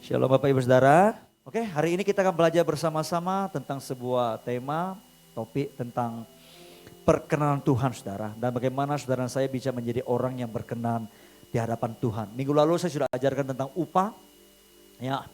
Shalom Bapak Ibu Saudara. Oke, hari ini kita akan belajar bersama-sama tentang sebuah tema, topik tentang perkenanan Tuhan Saudara. Dan bagaimana saudara saya bisa menjadi orang yang berkenan di hadapan Tuhan. Minggu lalu saya sudah ajarkan tentang upah. Ya,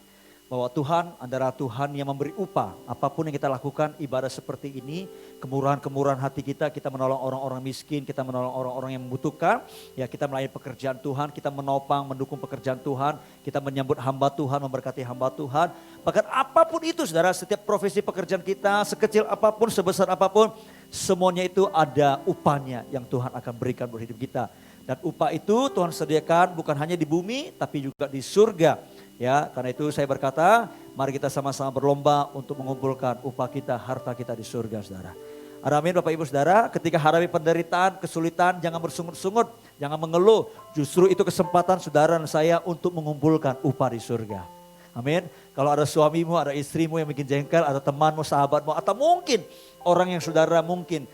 bahwa Tuhan adalah Tuhan yang memberi upah. Apapun yang kita lakukan, ibadah seperti ini, kemurahan-kemurahan hati kita menolong orang-orang miskin, kita menolong orang-orang yang membutuhkan. Ya, kita melayani pekerjaan Tuhan, kita menopang, mendukung pekerjaan Tuhan, kita menyambut hamba Tuhan, memberkati hamba Tuhan. Bahkan apapun itu saudara, setiap profesi pekerjaan kita, sekecil apapun, sebesar apapun, semuanya itu ada upahnya yang Tuhan akan berikan buat hidup kita. Dan upah itu Tuhan sediakan bukan hanya di bumi, tapi juga di surga. Ya, karena itu saya berkata, mari kita sama-sama berlomba untuk mengumpulkan upah kita, harta kita di surga, saudara. Amin Bapak Ibu Saudara, ketika hadapi penderitaan, kesulitan, jangan bersungut-sungut, jangan mengeluh. Justru itu kesempatan saudara dan saya untuk mengumpulkan upah di surga. Amin. Kalau ada suamimu, ada istrimu yang bikin jengkel, ada temanmu, sahabatmu, atau mungkin orang yang saudara mungkin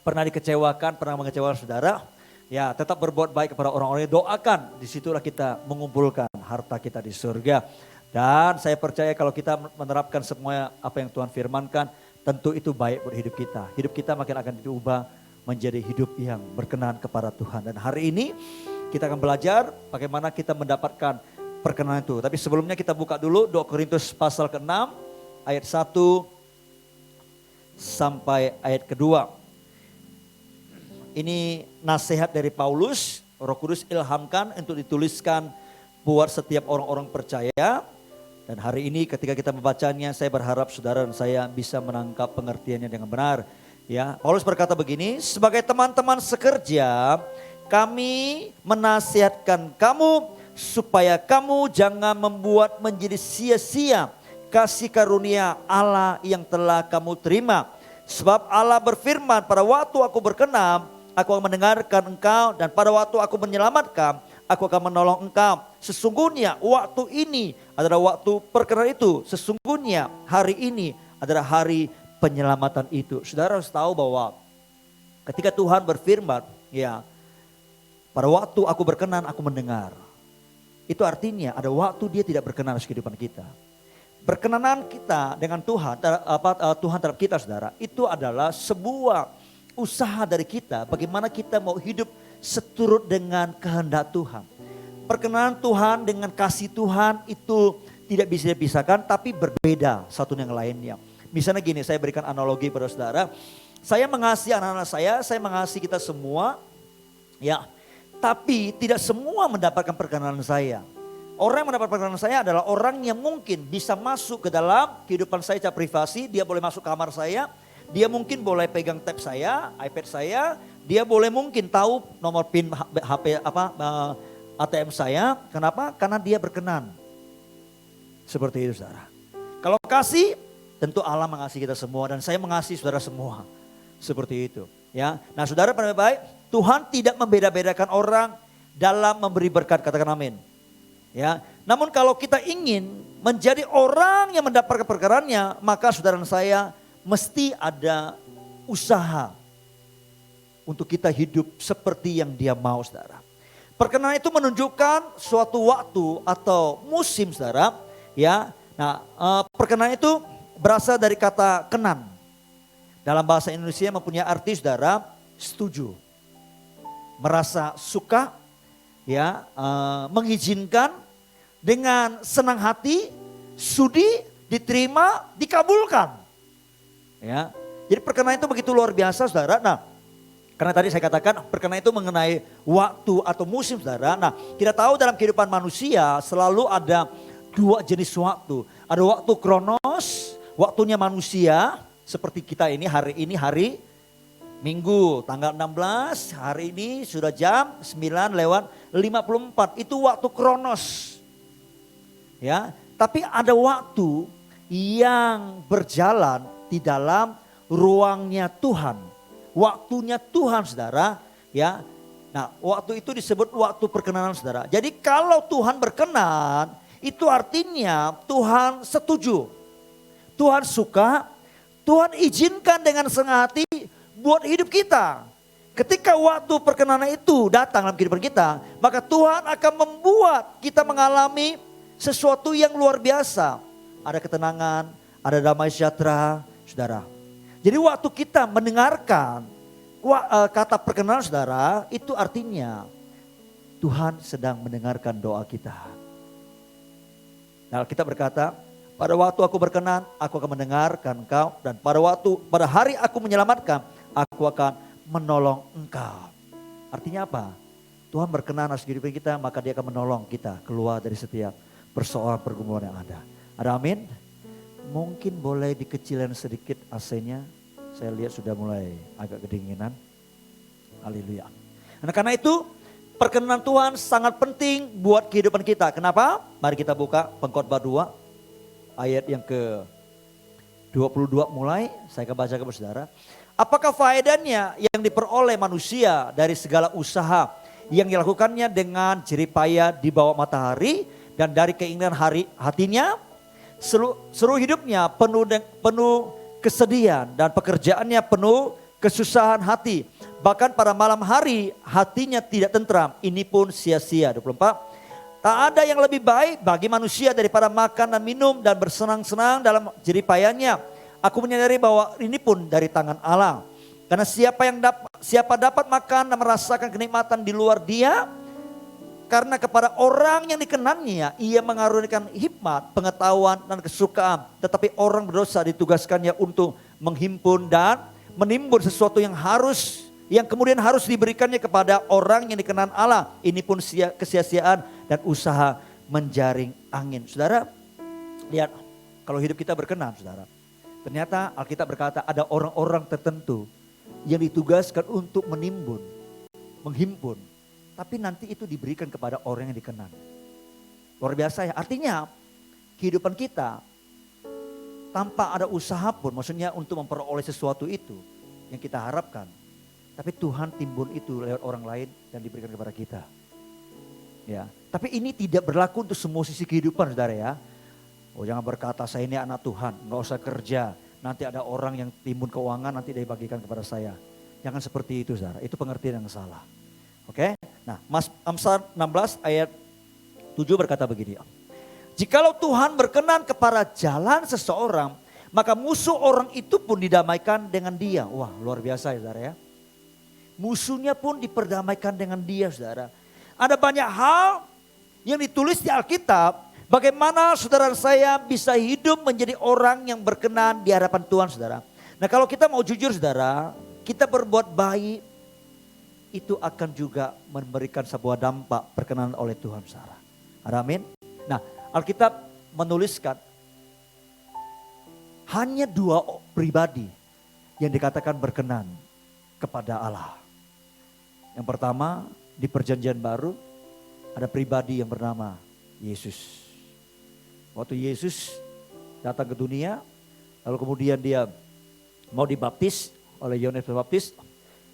pernah dikecewakan, pernah mengecewakan saudara. Ya, tetap berbuat baik kepada orang-orang yang doakan. Disitulah kita mengumpulkan harta kita di surga. Dan saya percaya kalau kita menerapkan semua apa yang Tuhan firmankan, tentu itu baik buat hidup kita. Hidup kita makin akan diubah menjadi hidup yang berkenan kepada Tuhan. Dan hari ini kita akan belajar bagaimana kita mendapatkan perkenanan itu. Tapi sebelumnya kita buka dulu 2 Korintus pasal ke-6 ayat 1 sampai ayat ke-2. Ini nasihat dari Paulus, Roh Kudus ilhamkan untuk dituliskan buat setiap orang-orang percaya. Dan hari ini ketika kita membacanya, saya berharap saudara dan saya bisa menangkap pengertiannya dengan benar. Ya, Paulus berkata begini, sebagai teman-teman sekerja, kami menasihatkan kamu supaya kamu jangan membuat menjadi sia-sia kasih karunia Allah yang telah kamu terima. Sebab Allah berfirman, pada waktu aku berkenan, aku akan mendengarkan engkau, dan pada waktu aku menyelamatkan, aku akan menolong engkau. Sesungguhnya waktu ini adalah waktu perkenan itu. Sesungguhnya hari ini adalah hari penyelamatan itu. Saudara harus tahu bahwa ketika Tuhan berfirman, ya, pada waktu aku berkenan, aku mendengar. Itu artinya ada waktu dia tidak berkenan dalam kehidupan kita. Perkenanan kita dengan Tuhan, Tuhan terhadap kita saudara, itu adalah sebuah usaha dari kita, bagaimana kita mau hidup seturut dengan kehendak Tuhan. Perkenanan Tuhan dengan kasih Tuhan itu tidak bisa dipisahkan, tapi berbeda satu dengan lainnya. Misalnya gini, saya berikan analogi pada saudara. Saya mengasihi anak-anak saya mengasihi kita semua, ya. Tapi tidak semua mendapatkan perkenanan saya. Orang yang mendapat perkenanan saya adalah orang yang mungkin bisa masuk ke dalam kehidupan saya secara privasi, dia boleh masuk kamar saya. Dia mungkin boleh pegang tab saya, iPad saya, dia boleh mungkin tahu nomor PIN HP ATM saya. Kenapa? Karena dia berkenan. Seperti itu saudara. Kalau kasih, tentu Allah mengasihi kita semua dan saya mengasihi saudara semua. Seperti itu, ya. Nah, saudara pada baik, Tuhan tidak membeda-bedakan orang dalam memberi berkat, katakan amin. Ya. Namun kalau kita ingin menjadi orang yang mendapatkan perkeranannya, maka saudara dan saya mesti ada usaha untuk kita hidup seperti yang dia mau saudara. Perkenanan itu menunjukkan suatu waktu atau musim saudara. Ya, nah perkenanan itu berasal dari kata kenan. Dalam bahasa Indonesia mempunyai arti saudara, setuju. Merasa suka, ya, mengizinkan dengan senang hati, sudi, diterima, dikabulkan. Ya, jadi perkenanan itu begitu luar biasa saudara. Nah, karena tadi saya katakan perkenanan itu mengenai waktu atau musim saudara. Nah, kita tahu dalam kehidupan manusia selalu ada dua jenis waktu. Ada waktu kronos, waktunya manusia seperti kita ini hari Minggu tanggal 16, hari ini sudah jam 9:54. Itu waktu kronos. Ya, tapi ada waktu yang berjalan di dalam ruangnya Tuhan. Waktunya Tuhan saudara, ya. Nah, waktu itu disebut waktu perkenanan saudara. Jadi kalau Tuhan berkenan, itu artinya Tuhan setuju. Tuhan suka, Tuhan izinkan dengan senang hati buat hidup kita. Ketika waktu perkenanan itu datang dalam kehidupan kita, maka Tuhan akan membuat kita mengalami Sesuatu yang luar biasa. Ada ketenangan, ada damai sejahtera, saudara. Jadi waktu kita mendengarkan kata perkenanan saudara, itu artinya Tuhan sedang mendengarkan doa kita. Nah, kita berkata, pada waktu aku berkenan, aku akan mendengarkan engkau. Dan pada hari aku menyelamatkan, aku akan menolong engkau. Artinya apa? Tuhan berkenan atas kehidupan kita, maka dia akan menolong kita keluar dari setiap persoalan pergumulan yang ada. Ada amin? Mungkin boleh dikecilkan sedikit AC-nya. Saya lihat sudah mulai agak kedinginan. Haleluya. Nah, karena itu perkenan Tuhan sangat penting buat kehidupan kita. Kenapa? Mari kita buka Pengkhotbah 2 ayat yang ke 22 mulai. Saya akan baca kepada saudara. Apakah faedahnya yang diperoleh manusia dari segala usaha yang dilakukannya dengan jerih payah di bawah matahari dan dari keinginan hatinya? Seluruh hidupnya penuh kesedihan dan pekerjaannya penuh kesusahan hati. Bahkan pada malam hari hatinya tidak tentram. Ini pun sia-sia. 24. Tak ada yang lebih baik bagi manusia daripada makan dan minum dan bersenang-senang dalam jerih payahnya. Aku menyadari bahwa ini pun dari tangan Allah. Karena siapa dapat makan dan merasakan kenikmatan di luar dia, karena kepada orang yang dikenannya ia mengaruniakan hikmat, pengetahuan dan kesukaan. Tetapi orang berdosa ditugaskannya untuk menghimpun dan menimbun sesuatu yang kemudian harus diberikannya kepada orang yang dikenan Allah. Ini pun kesia-siaan dan usaha menjaring angin. Saudara, lihat kalau hidup kita berkenan, saudara. Ternyata Alkitab berkata ada orang-orang tertentu yang ditugaskan untuk menimbun, menghimpun. Tapi nanti itu diberikan kepada orang yang dikenan. Luar biasa ya. Artinya kehidupan kita tanpa ada usaha pun, maksudnya untuk memperoleh sesuatu itu yang kita harapkan. Tapi Tuhan timbun itu lewat orang lain dan diberikan kepada kita. Ya, tapi ini tidak berlaku untuk semua sisi kehidupan, saudara ya. Oh, jangan berkata saya ini anak Tuhan, nggak usah kerja. Nanti ada orang yang timbun keuangan, nanti dia bagikan kepada saya. Jangan seperti itu, saudara. Itu pengertian yang salah. Oke? Nah, Amsal 16 ayat 7 berkata begini. Jikalau Tuhan berkenan kepada jalan seseorang, maka musuh orang itu pun didamaikan dengan dia. Wah, luar biasa ya, saudara ya. Musuhnya pun diperdamaikan dengan dia, saudara. Ada banyak hal yang ditulis di Alkitab. Bagaimana saudara saya bisa hidup menjadi orang yang berkenan di hadapan Tuhan, saudara. Nah, kalau kita mau jujur, saudara, kita berbuat baik, itu akan juga memberikan sebuah dampak perkenan oleh Tuhan, saudara. Amin. Nah, Alkitab menuliskan hanya 2 pribadi yang dikatakan berkenan kepada Allah. Yang pertama di Perjanjian Baru ada pribadi yang bernama Yesus. Waktu Yesus datang ke dunia, lalu kemudian dia mau dibaptis oleh Yohanes Pembaptis.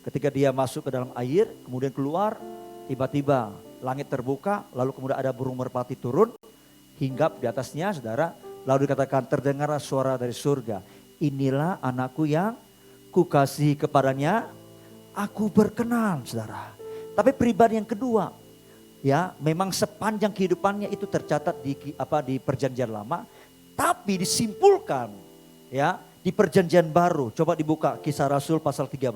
Ketika dia masuk ke dalam air, kemudian keluar, tiba-tiba langit terbuka, lalu kemudian ada burung merpati turun, hinggap di atasnya, saudara. Lalu dikatakan terdengar suara dari surga. Inilah anakku yang kukasihi, kepadanya aku berkenan, saudara. Tapi pribadi yang kedua, ya memang sepanjang kehidupannya itu tercatat di Perjanjian Lama, tapi disimpulkan ya di Perjanjian Baru. Coba dibuka Kisah Rasul pasal 13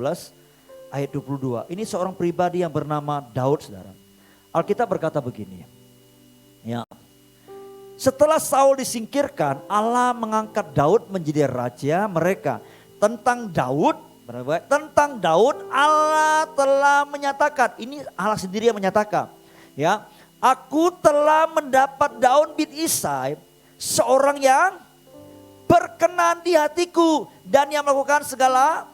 ayat 22. Ini seorang pribadi yang bernama Daud, saudara. Alkitab berkata begini. Ya. Setelah Saul disingkirkan, Allah mengangkat Daud menjadi raja mereka. Tentang Daud Allah telah menyatakan, ini Allah sendiri yang menyatakan, ya, aku telah mendapat Daud bin Isai, seorang yang berkenan di hatiku dan yang melakukan segala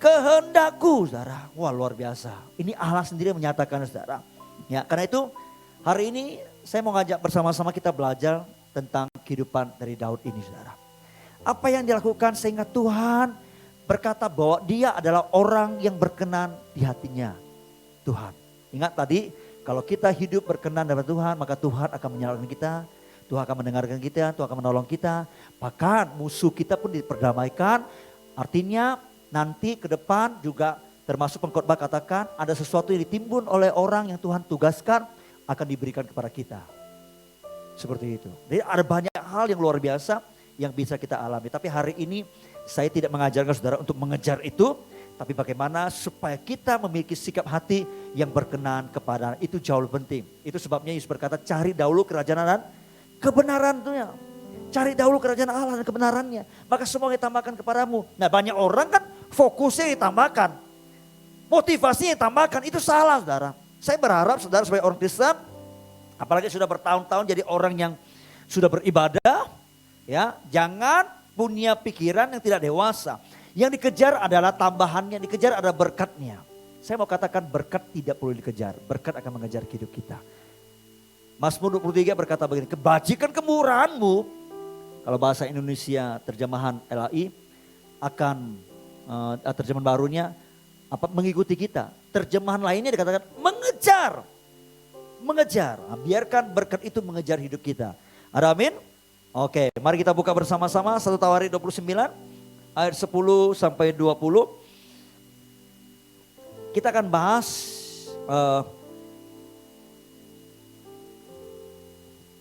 kehendakku, saudara. Wah, luar biasa. Ini Allah sendiri yang menyatakan, saudara. Ya, karena itu hari ini saya mau ngajak bersama-sama kita belajar tentang kehidupan dari Daud ini, saudara. Apa yang dilakukan sehingga Tuhan berkata bahwa dia adalah orang yang berkenan di hatinya Tuhan. Ingat tadi, kalau kita hidup berkenan dengan Tuhan, maka Tuhan akan menyelamatkan kita, Tuhan akan mendengarkan kita, Tuhan akan menolong kita. Bahkan musuh kita pun diperdamaikan. Artinya nanti ke depan juga termasuk pengkhotbah katakan ada sesuatu yang ditimbun oleh orang yang Tuhan tugaskan akan diberikan kepada kita. Seperti itu. Jadi ada banyak hal yang luar biasa yang bisa kita alami. Tapi hari ini saya tidak mengajarkan saudara untuk mengejar itu. Tapi bagaimana supaya kita memiliki sikap hati yang berkenan kepada itu jauh lebih penting. Itu sebabnya Yesus berkata cari dahulu kerajaan dan kebenaran itu ya. Cari dahulu kerajaan Allah dan kebenarannya. Maka semua ditambahkan kepadamu. Nah banyak orang kan fokusnya ditambahkan. Motivasinya ditambahkan. Itu salah saudara. Saya berharap saudara sebagai orang Kristen. Apalagi sudah bertahun-tahun jadi orang yang sudah beribadah. Ya, jangan punya pikiran yang tidak dewasa. Yang dikejar adalah tambahannya. Yang dikejar adalah berkatnya. Saya mau katakan berkat tidak perlu dikejar. Berkat akan mengejar hidup kita. Mazmur 23 berkata begini. Kebajikan kemurahanmu. Kalau bahasa Indonesia terjemahan LAI akan terjemahan barunya mengikuti kita. Terjemahan lainnya dikatakan mengejar. Mengejar. Nah, biarkan berkat itu mengejar hidup kita. Ada amin? Oke, mari kita buka bersama-sama 1 Tawarik 29 ayat 10 sampai 20. Kita akan bahas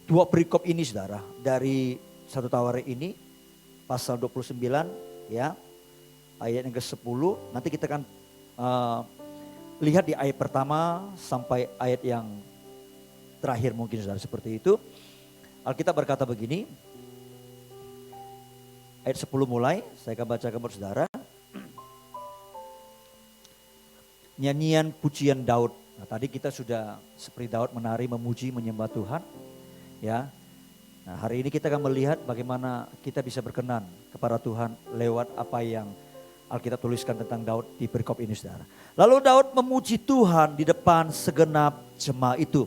dua perikop ini saudara dari 1 Tawarik ini pasal 29 ya ayat yang ke-10. Nanti kita akan lihat di ayat pertama sampai ayat yang terakhir mungkin saudara seperti itu. Alkitab berkata begini. Ayat 10 mulai saya akan bacakan buat saudara. Nyanyian pujian Daud. Nah, tadi kita sudah seperti Daud menari, memuji, menyembah Tuhan. Ya. Nah, hari ini kita akan melihat bagaimana kita bisa berkenan kepada Tuhan lewat apa yang Alkitab tuliskan tentang Daud di perikop ini saudara. Lalu Daud memuji Tuhan di depan segenap jemaat itu.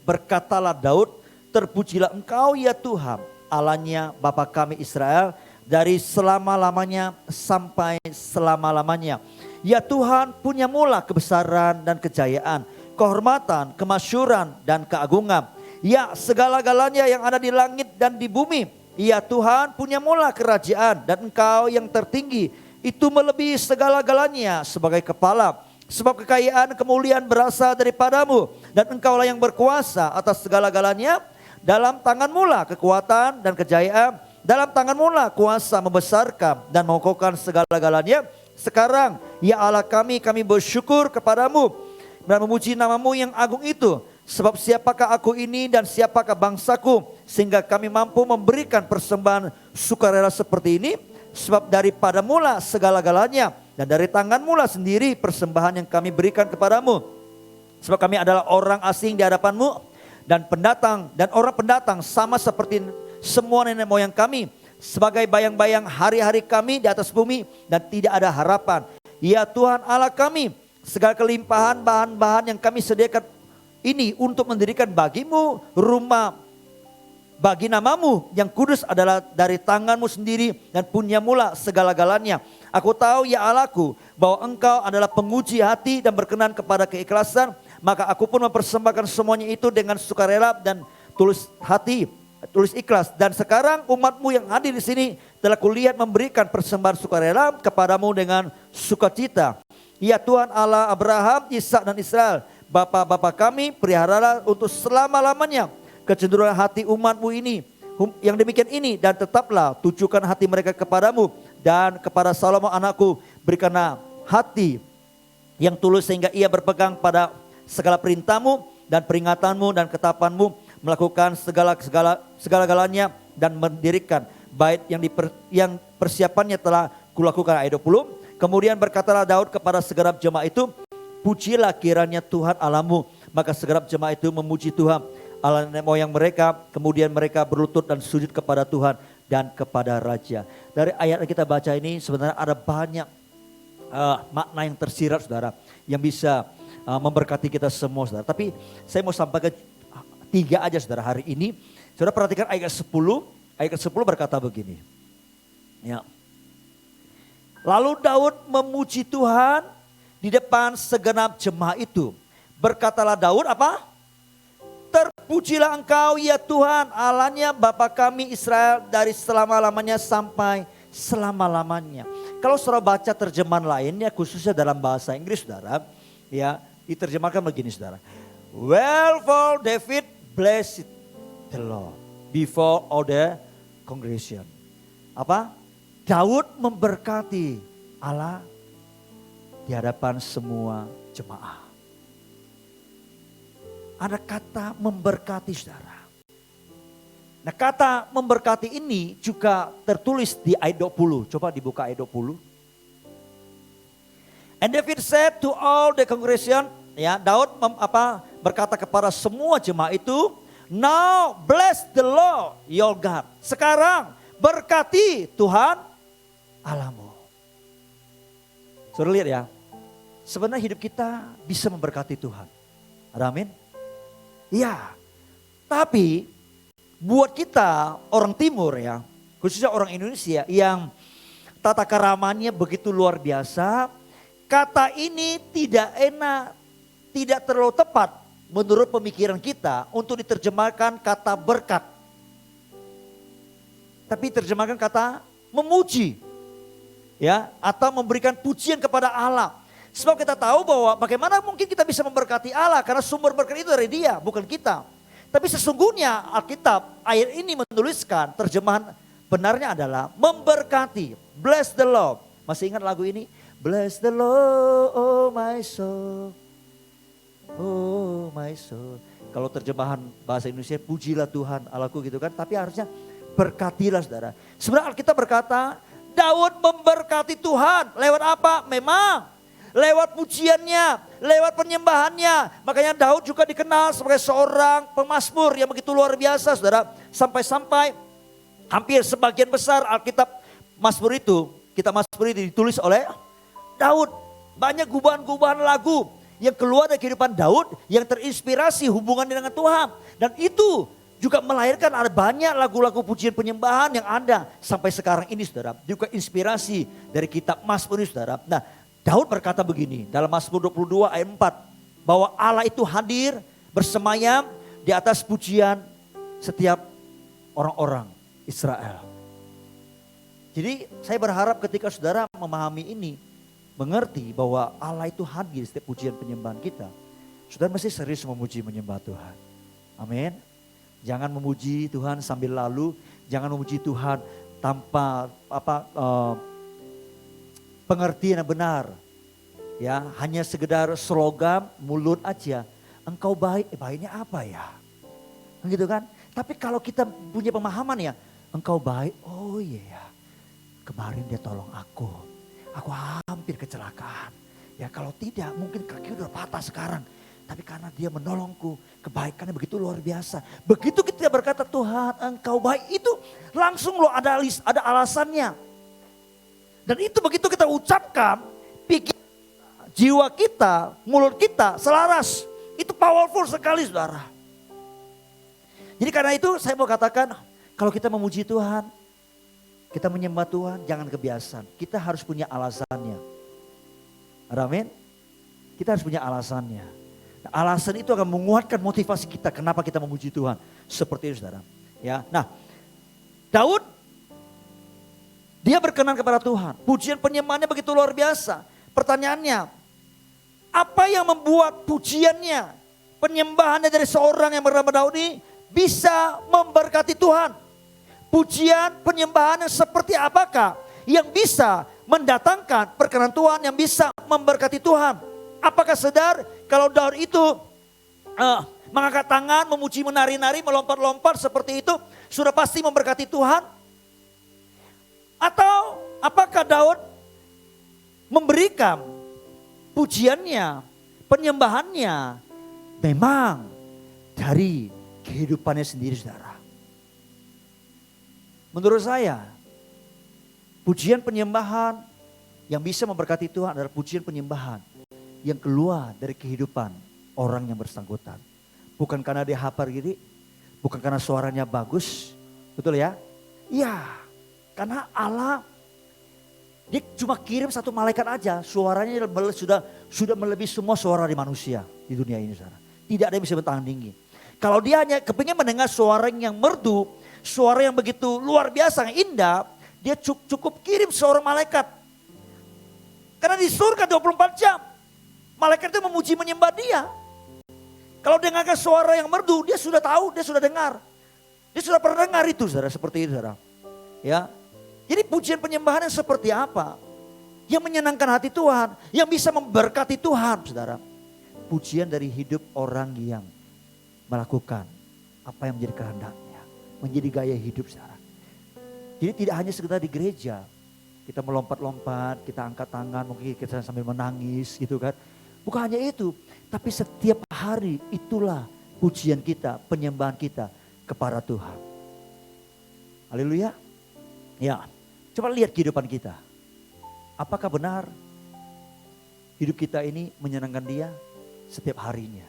Berkatalah Daud, terpujilah engkau ya Tuhan, Allahnya Bapa kami Israel, dari selama-lamanya sampai selama-lamanya. Ya Tuhan punya mula kebesaran dan kejayaan, kehormatan, kemasyuran dan keagungan. Ya segala-galanya yang ada di langit dan di bumi. Ya Tuhan punya mula kerajaan dan engkau yang tertinggi. Itu melebihi segala-galanya sebagai kepala. Sebab kekayaan kemuliaan berasal daripadamu. Dan engkaulah yang berkuasa atas segala-galanya. Dalam tanganmu lah kekuatan dan kejayaan. Dalam tanganmu lah kuasa membesarkan dan mengokohkan segala-galanya. Sekarang ya Allah kami bersyukur kepadamu. Dan memuji namamu yang agung itu. Sebab siapakah aku ini dan siapakah bangsaku sehingga kami mampu memberikan persembahan sukarela seperti ini. Sebab daripada mula segala-galanya dan dari tangan mula sendiri persembahan yang kami berikan kepadamu. Sebab kami adalah orang asing di hadapanmu dan pendatang dan orang pendatang sama seperti semua nenek moyang kami. Sebagai bayang-bayang hari-hari kami di atas bumi dan tidak ada harapan. Ya Tuhan Allah kami, segala kelimpahan bahan-bahan yang kami sediakan ini untuk mendirikan bagimu rumah bagi namamu yang kudus adalah dari tanganmu sendiri dan punya mula segala-galanya. Aku tahu ya Allahku bahwa engkau adalah penguji hati dan berkenan kepada keikhlasan. Maka aku pun mempersembahkan semuanya itu dengan sukarela dan tulus hati, tulus ikhlas. Dan sekarang umatmu yang hadir di sini telah kulihat memberikan persembahan sukarela kepadamu dengan sukacita. Ya Tuhan Allah Abraham, Ishak dan Israel, Bapa-bapa kami, peliharalah untuk selama-lamanya kecenderungan hati umatmu ini, yang demikian ini, dan tetaplah tujukan hati mereka kepadamu dan kepada Salomo anakku, berikanlah hati yang tulus sehingga ia berpegang pada segala perintahmu dan peringatanmu dan ketetapanmu, melakukan segala-galanya dan mendirikan bait yang persiapannya telah kulakukan. Ayat 20. Kemudian berkatalah Daud kepada segenap jemaat itu, pujilah kiranya Tuhan Allahmu. Maka segenap jemaat itu memuji Tuhan Allah nenek moyang mereka. Kemudian mereka berlutut dan sujud kepada Tuhan dan kepada Raja. Dari ayat yang kita baca ini sebenarnya ada banyak makna yang tersirat saudara. Yang bisa memberkati kita semua saudara. Tapi saya mau sampaikan 3 aja saudara hari ini. Saudara perhatikan ayat 10. Ayat 10 berkata begini. Ya. Lalu Daud memuji Tuhan di depan segenap jemaat itu. Berkatalah Daud apa? Terpujilah engkau ya Tuhan Allahnya Bapa kami Israel dari selama-lamanya sampai selama-lamanya. Kalau saudara baca terjemahan lainnya khususnya dalam bahasa Inggris saudara. Ya diterjemahkan begini saudara. Wherefore David blessed the Lord. before all the congregation. Apa? Daud memberkati Allah di hadapan semua jemaah. Ada kata memberkati, saudara. Nah, kata memberkati ini juga tertulis di ayat 20. Coba dibuka ayat 20. And David said to all the congregation, ya, Daud berkata kepada semua jemaah itu, now bless the Lord your God. Sekarang berkati Tuhan Allahmu. Saudara lihat ya, sebenarnya hidup kita bisa memberkati Tuhan. Ada amin? Ya, tapi buat kita orang timur ya, khususnya orang Indonesia yang tata keramanya begitu luar biasa, kata ini tidak enak, tidak terlalu tepat menurut pemikiran kita untuk diterjemahkan kata berkat. Tapi terjemahkan kata memuji, ya, atau memberikan pujian kepada Allah. Sebab kita tahu bahwa bagaimana mungkin kita bisa memberkati Allah karena sumber berkat itu dari Dia, bukan kita. Tapi sesungguhnya Alkitab ayat ini menuliskan terjemahan benarnya adalah memberkati. Bless the Lord. Masih ingat lagu ini? Bless the Lord, oh my soul. Oh my soul. Kalau terjemahan bahasa Indonesia, pujilah Tuhan Allahku gitu kan. Tapi harusnya berkatilah, saudara. Sebenarnya Alkitab berkata, Daud memberkati Tuhan. Lewat apa? Memang lewat pujiannya, lewat penyembahannya. Makanya Daud juga dikenal sebagai seorang pemazmur yang begitu luar biasa, saudara. Sampai-sampai hampir sebagian besar Alkitab Mazmur itu, kitab Mazmur itu ditulis oleh Daud. Banyak gubahan-gubahan lagu yang keluar dari kehidupan Daud yang terinspirasi hubungan dengan Tuhan. Dan itu juga melahirkan ada banyak lagu-lagu pujian penyembahan yang ada sampai sekarang ini, saudara. Juga inspirasi dari kitab Mazmur ini, saudara. Nah, Daud berkata begini dalam Mazmur 22 ayat 4. Bahwa Allah itu hadir bersemayam di atas pujian setiap orang-orang Israel. Jadi saya berharap ketika saudara memahami ini, mengerti bahwa Allah itu hadir di setiap pujian penyembahan kita, saudara mesti serius memuji menyembah Tuhan. Amin. Jangan memuji Tuhan sambil lalu, jangan memuji Tuhan tanpa pengertian yang benar. Ya, hanya sekedar slogan mulut aja. Engkau baik, baiknya apa ya? Gitu kan? Tapi kalau kita punya pemahaman ya, engkau baik, oh iya ya. Kemarin dia tolong aku hampir kecelakaan. Ya kalau tidak mungkin kaki udah patah sekarang. Tapi karena dia menolongku, kebaikannya begitu luar biasa. Begitu kita berkata Tuhan engkau baik, itu langsung loh ada alasannya. Dan itu begitu kita ucapkan, pikir, jiwa kita, mulut kita selaras. Itu powerful sekali, saudara. Jadi karena itu saya mau katakan, kalau kita memuji Tuhan, kita menyembah Tuhan, jangan kebiasaan. Kita harus punya alasannya. Amin. Kita harus punya alasannya. Alasan itu akan menguatkan motivasi kita kenapa kita memuji Tuhan. Seperti itu, saudara. Ya, nah, Daud dia berkenan kepada Tuhan. Pujian penyembahannya begitu luar biasa. Pertanyaannya, apa yang membuat pujiannya, penyembahannya dari seorang yang bernama Daud ini bisa memberkati Tuhan? Pujian penyembahan yang seperti apakah yang bisa mendatangkan perkenan Tuhan, yang bisa memberkati Tuhan? Apakah sadar kalau Daud itu mengangkat tangan, memuji, menari-nari, melompat-lompat seperti itu sudah pasti memberkati Tuhan? Atau apakah Daud memberikan pujiannya, penyembahannya memang dari kehidupannya sendiri, saudara? Menurut saya, pujian penyembahan yang bisa memberkati Tuhan adalah pujian penyembahan yang keluar dari kehidupan orang yang bersangkutan. Bukan karena dia hafal gini, bukan karena suaranya bagus, betul ya? Iya, karena Allah dia cuma kirim satu malaikat aja, suaranya sudah melebihi semua suara di manusia di dunia ini, saudara. Tidak ada yang bisa bertahan tinggi. Kalau dia hanya kepingin mendengar suara yang merdu, suara yang begitu luar biasa, yang indah, dia cukup kirim seorang malaikat. Karena di surga 24 jam. Malaikat itu memuji menyembah dia. Kalau dengarkan suara yang merdu, dia sudah tahu, dia sudah dengar. Dia sudah pernah dengar itu saudara, seperti itu saudara. Ya. Jadi pujian penyembahan yang seperti apa? Yang menyenangkan hati Tuhan, yang bisa memberkati Tuhan saudara. Pujian dari hidup orang yang melakukan apa yang menjadi kehendaknya. Menjadi gaya hidup saudara. Jadi tidak hanya sekedar di gereja. Kita melompat-lompat, kita angkat tangan, mungkin kita sambil menangis gitu kan. Bukan hanya itu, tapi setiap hari itulah pujian kita, penyembahan kita kepada Tuhan. Haleluya. Ya, coba lihat kehidupan kita. Apakah benar hidup kita ini menyenangkan Dia setiap harinya?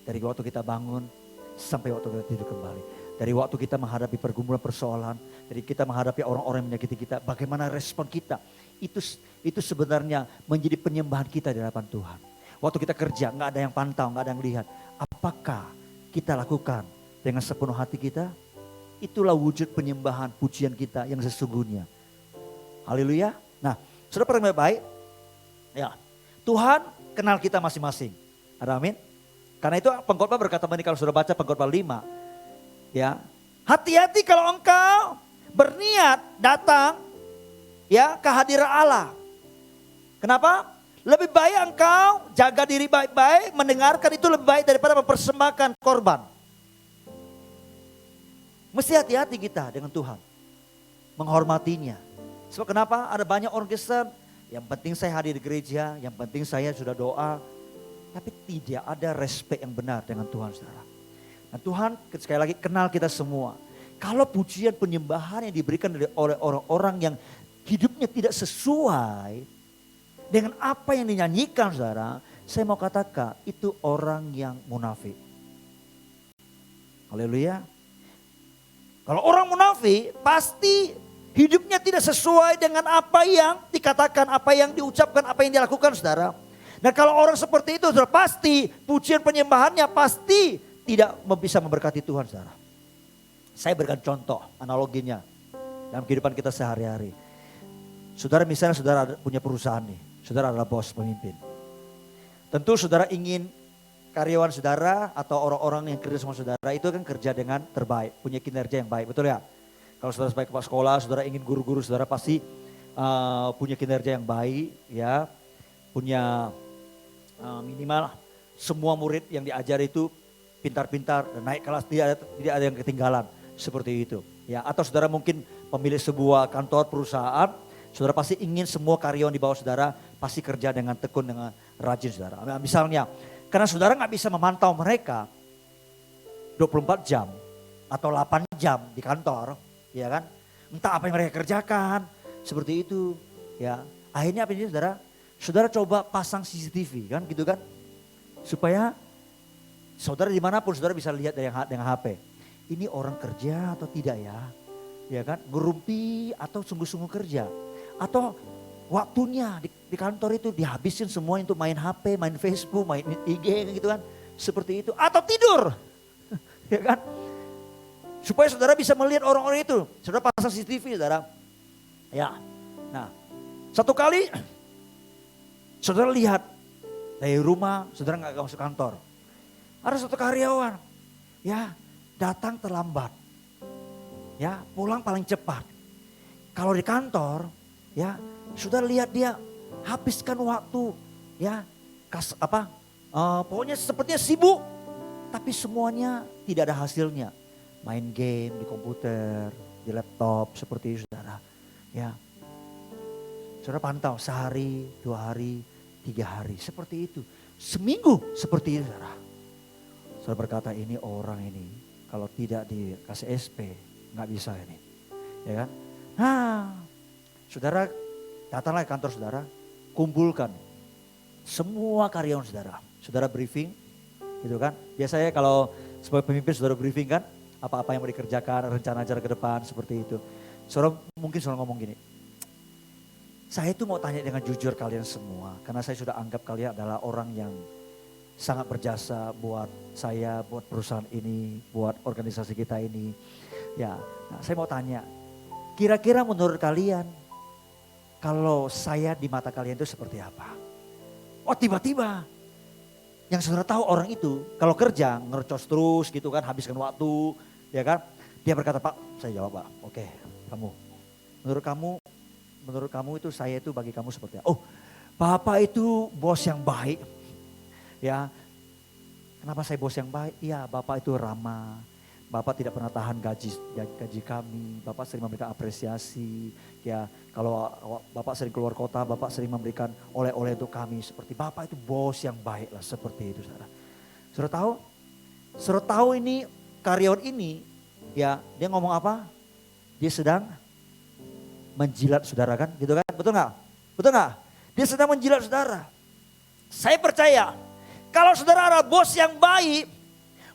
Dari waktu kita bangun sampai waktu kita tidur kembali. Dari waktu kita menghadapi pergumulan persoalan, dari kita menghadapi orang-orang yang menyakiti kita, bagaimana respon kita. Itu sebenarnya menjadi penyembahan kita di hadapan Tuhan. Waktu kita kerja, nggak ada yang pantau, nggak ada yang lihat. Apakah kita lakukan dengan sepenuh hati kita? Itulah wujud penyembahan pujian kita yang sesungguhnya. Haleluya. Nah, sudah pernah baik? Ya, Tuhan kenal kita masing-masing. Ada amin? Karena itu pengkhotbah berkata begini, kalau sudah baca pengkhotbah 5. Ya, hati-hati kalau engkau berniat datang ya ke hadirat Allah. Kenapa? Lebih baik engkau jaga diri baik-baik, mendengarkan itu lebih baik daripada mempersembahkan korban. Mesti hati-hati kita dengan Tuhan. Menghormatinya. Sebab kenapa? Ada banyak orang Kristen, yang penting saya hadir di gereja, yang penting saya sudah doa. Tapi tidak ada respek yang benar dengan Tuhan saudara. Nah Tuhan sekali lagi kenal kita semua. Kalau pujian penyembahan yang diberikan oleh orang-orang yang hidupnya tidak sesuai dengan apa yang dinyanyikan saudara. Saya mau katakan itu orang yang munafik. Haleluya. Kalau orang munafik pasti hidupnya tidak sesuai dengan apa yang dikatakan, apa yang diucapkan, apa yang dilakukan saudara. Nah kalau orang seperti itu saudara pasti pujian penyembahannya pasti tidak bisa memberkati Tuhan saudara. Saya berikan contoh analoginya dalam kehidupan kita sehari-hari. Saudara misalnya saudara punya perusahaan nih, saudara adalah bos pemimpin. Tentu saudara ingin karyawan saudara atau orang-orang yang kerja sama saudara itu kan kerja dengan terbaik, punya kinerja yang baik, betul ya? Kalau saudara sebagai kepala sekolah, saudara ingin guru-guru saudara pasti punya kinerja yang baik, ya, punya minimal semua murid yang diajar itu pintar-pintar dan naik kelas, tidak ada yang ketinggalan seperti itu. Ya, atau saudara mungkin pemilik sebuah kantor perusahaan, saudara pasti ingin semua karyawan di bawah saudara pasti kerja dengan tekun, dengan rajin saudara. Misalnya, karena saudara nggak bisa memantau mereka 24 jam atau 8 jam di kantor, ya kan? Entah apa yang mereka kerjakan, seperti itu. Ya, akhirnya apa ini saudara? Saudara coba pasang CCTV kan, gitu kan? Supaya saudara dimanapun saudara bisa lihat dengan HP. Ini orang kerja atau tidak ya? Ya kan? Ngerumpi atau sungguh-sungguh kerja? Atau waktunya di kantor itu dihabisin semua untuk main HP, main Facebook, main IG gitu kan. Seperti itu. Atau tidur. Ya kan? Supaya saudara bisa melihat orang-orang itu. Saudara pasang CCTV saudara. Ya. Nah, satu kali saudara lihat dari rumah, saudara gak masuk kantor. Ada satu karyawan, ya datang terlambat. Ya, pulang paling cepat. Kalau di kantor, ya saudara lihat dia habiskan waktu, ya pokoknya sepertinya sibuk, tapi semuanya tidak ada hasilnya. Main game di komputer, di laptop seperti itu saudara. Ya, saudara pantau sehari, 2 hari, 3 hari seperti itu. Seminggu seperti itu saudara. Saudara berkata ini orang ini kalau tidak dikasih SP nggak bisa ini. Ya kan? Nah, saudara datanglah ke kantor saudara, kumpulkan semua karyawan saudara. Saudara briefing gitu kan. Biasanya kalau sebagai pemimpin saudara briefing kan, apa-apa yang mau dikerjakan, rencana acara ke depan seperti itu. Saudara mungkin saudara ngomong gini, saya itu mau tanya dengan jujur kalian semua, karena saya sudah anggap kalian adalah orang yang sangat berjasa buat saya, buat perusahaan ini, buat organisasi kita ini. Ya, nah saya mau tanya, kira-kira menurut kalian kalau saya di mata kalian itu seperti apa? Oh tiba-tiba yang saudara tahu orang itu kalau kerja ngercos terus gitu kan, habiskan waktu, ya kan. Dia berkata, Pak, saya jawab, Pak, oke, kamu. Menurut kamu itu saya itu bagi kamu seperti apa? Oh, Bapak itu bos yang baik. Ya, kenapa saya bos yang baik? Iya, Bapak itu ramah. Bapak tidak pernah tahan gaji kami. Bapak sering memberikan apresiasi. Ya, kalau Bapak sering keluar kota, Bapak sering memberikan oleh-oleh untuk kami. Seperti Bapak itu bos yang baik lah, seperti itu, saudara. Saudara tahu ini karyawan ini, ya dia ngomong apa? Dia sedang menjilat saudara kan, gitu kan? Betul nggak? Betul nggak? Dia sedang menjilat saudara. Saya percaya kalau saudara adalah bos yang baik,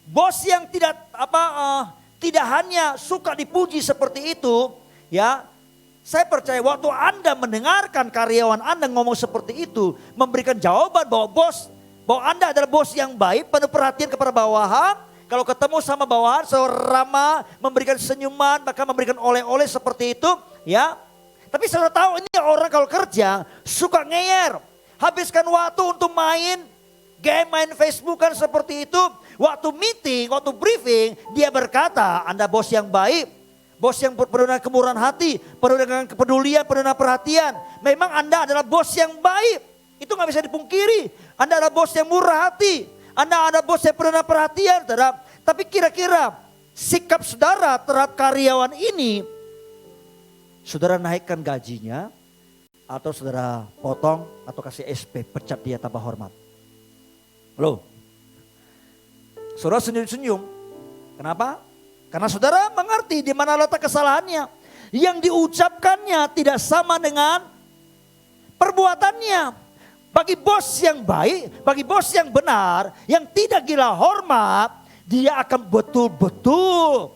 bos yang tidak hanya suka dipuji seperti itu, ya. Saya percaya waktu Anda mendengarkan karyawan Anda ngomong seperti itu, memberikan jawaban bahwa Anda adalah bos yang baik, penuh perhatian kepada bawahan. Kalau ketemu sama bawahan, saudara ramah, memberikan senyuman, bahkan memberikan oleh-oleh seperti itu, ya. Tapi saudara tahu ini orang kalau kerja suka ngeyer, habiskan waktu untuk main game, main Facebook kan seperti itu. Waktu meeting, waktu briefing, dia berkata, Anda bos yang baik, bos yang penuh dengan kemurahan hati, penuh dengan kepedulian, penuh dengan perhatian. Memang Anda adalah bos yang baik, itu gak bisa dipungkiri. Anda adalah bos yang murah hati, Anda adalah bos yang penuh dengan perhatian. Tapi kira-kira sikap saudara terhadap karyawan ini, saudara naikkan gajinya, atau saudara potong, atau kasih SP, pecat dia tanpa hormat. Loh, saudara senyum-senyum. Kenapa? Karena saudara mengerti di mana letak kesalahannya. Yang diucapkannya tidak sama dengan perbuatannya. Bagi bos yang baik, bagi bos yang benar, yang tidak gila hormat, dia akan betul-betul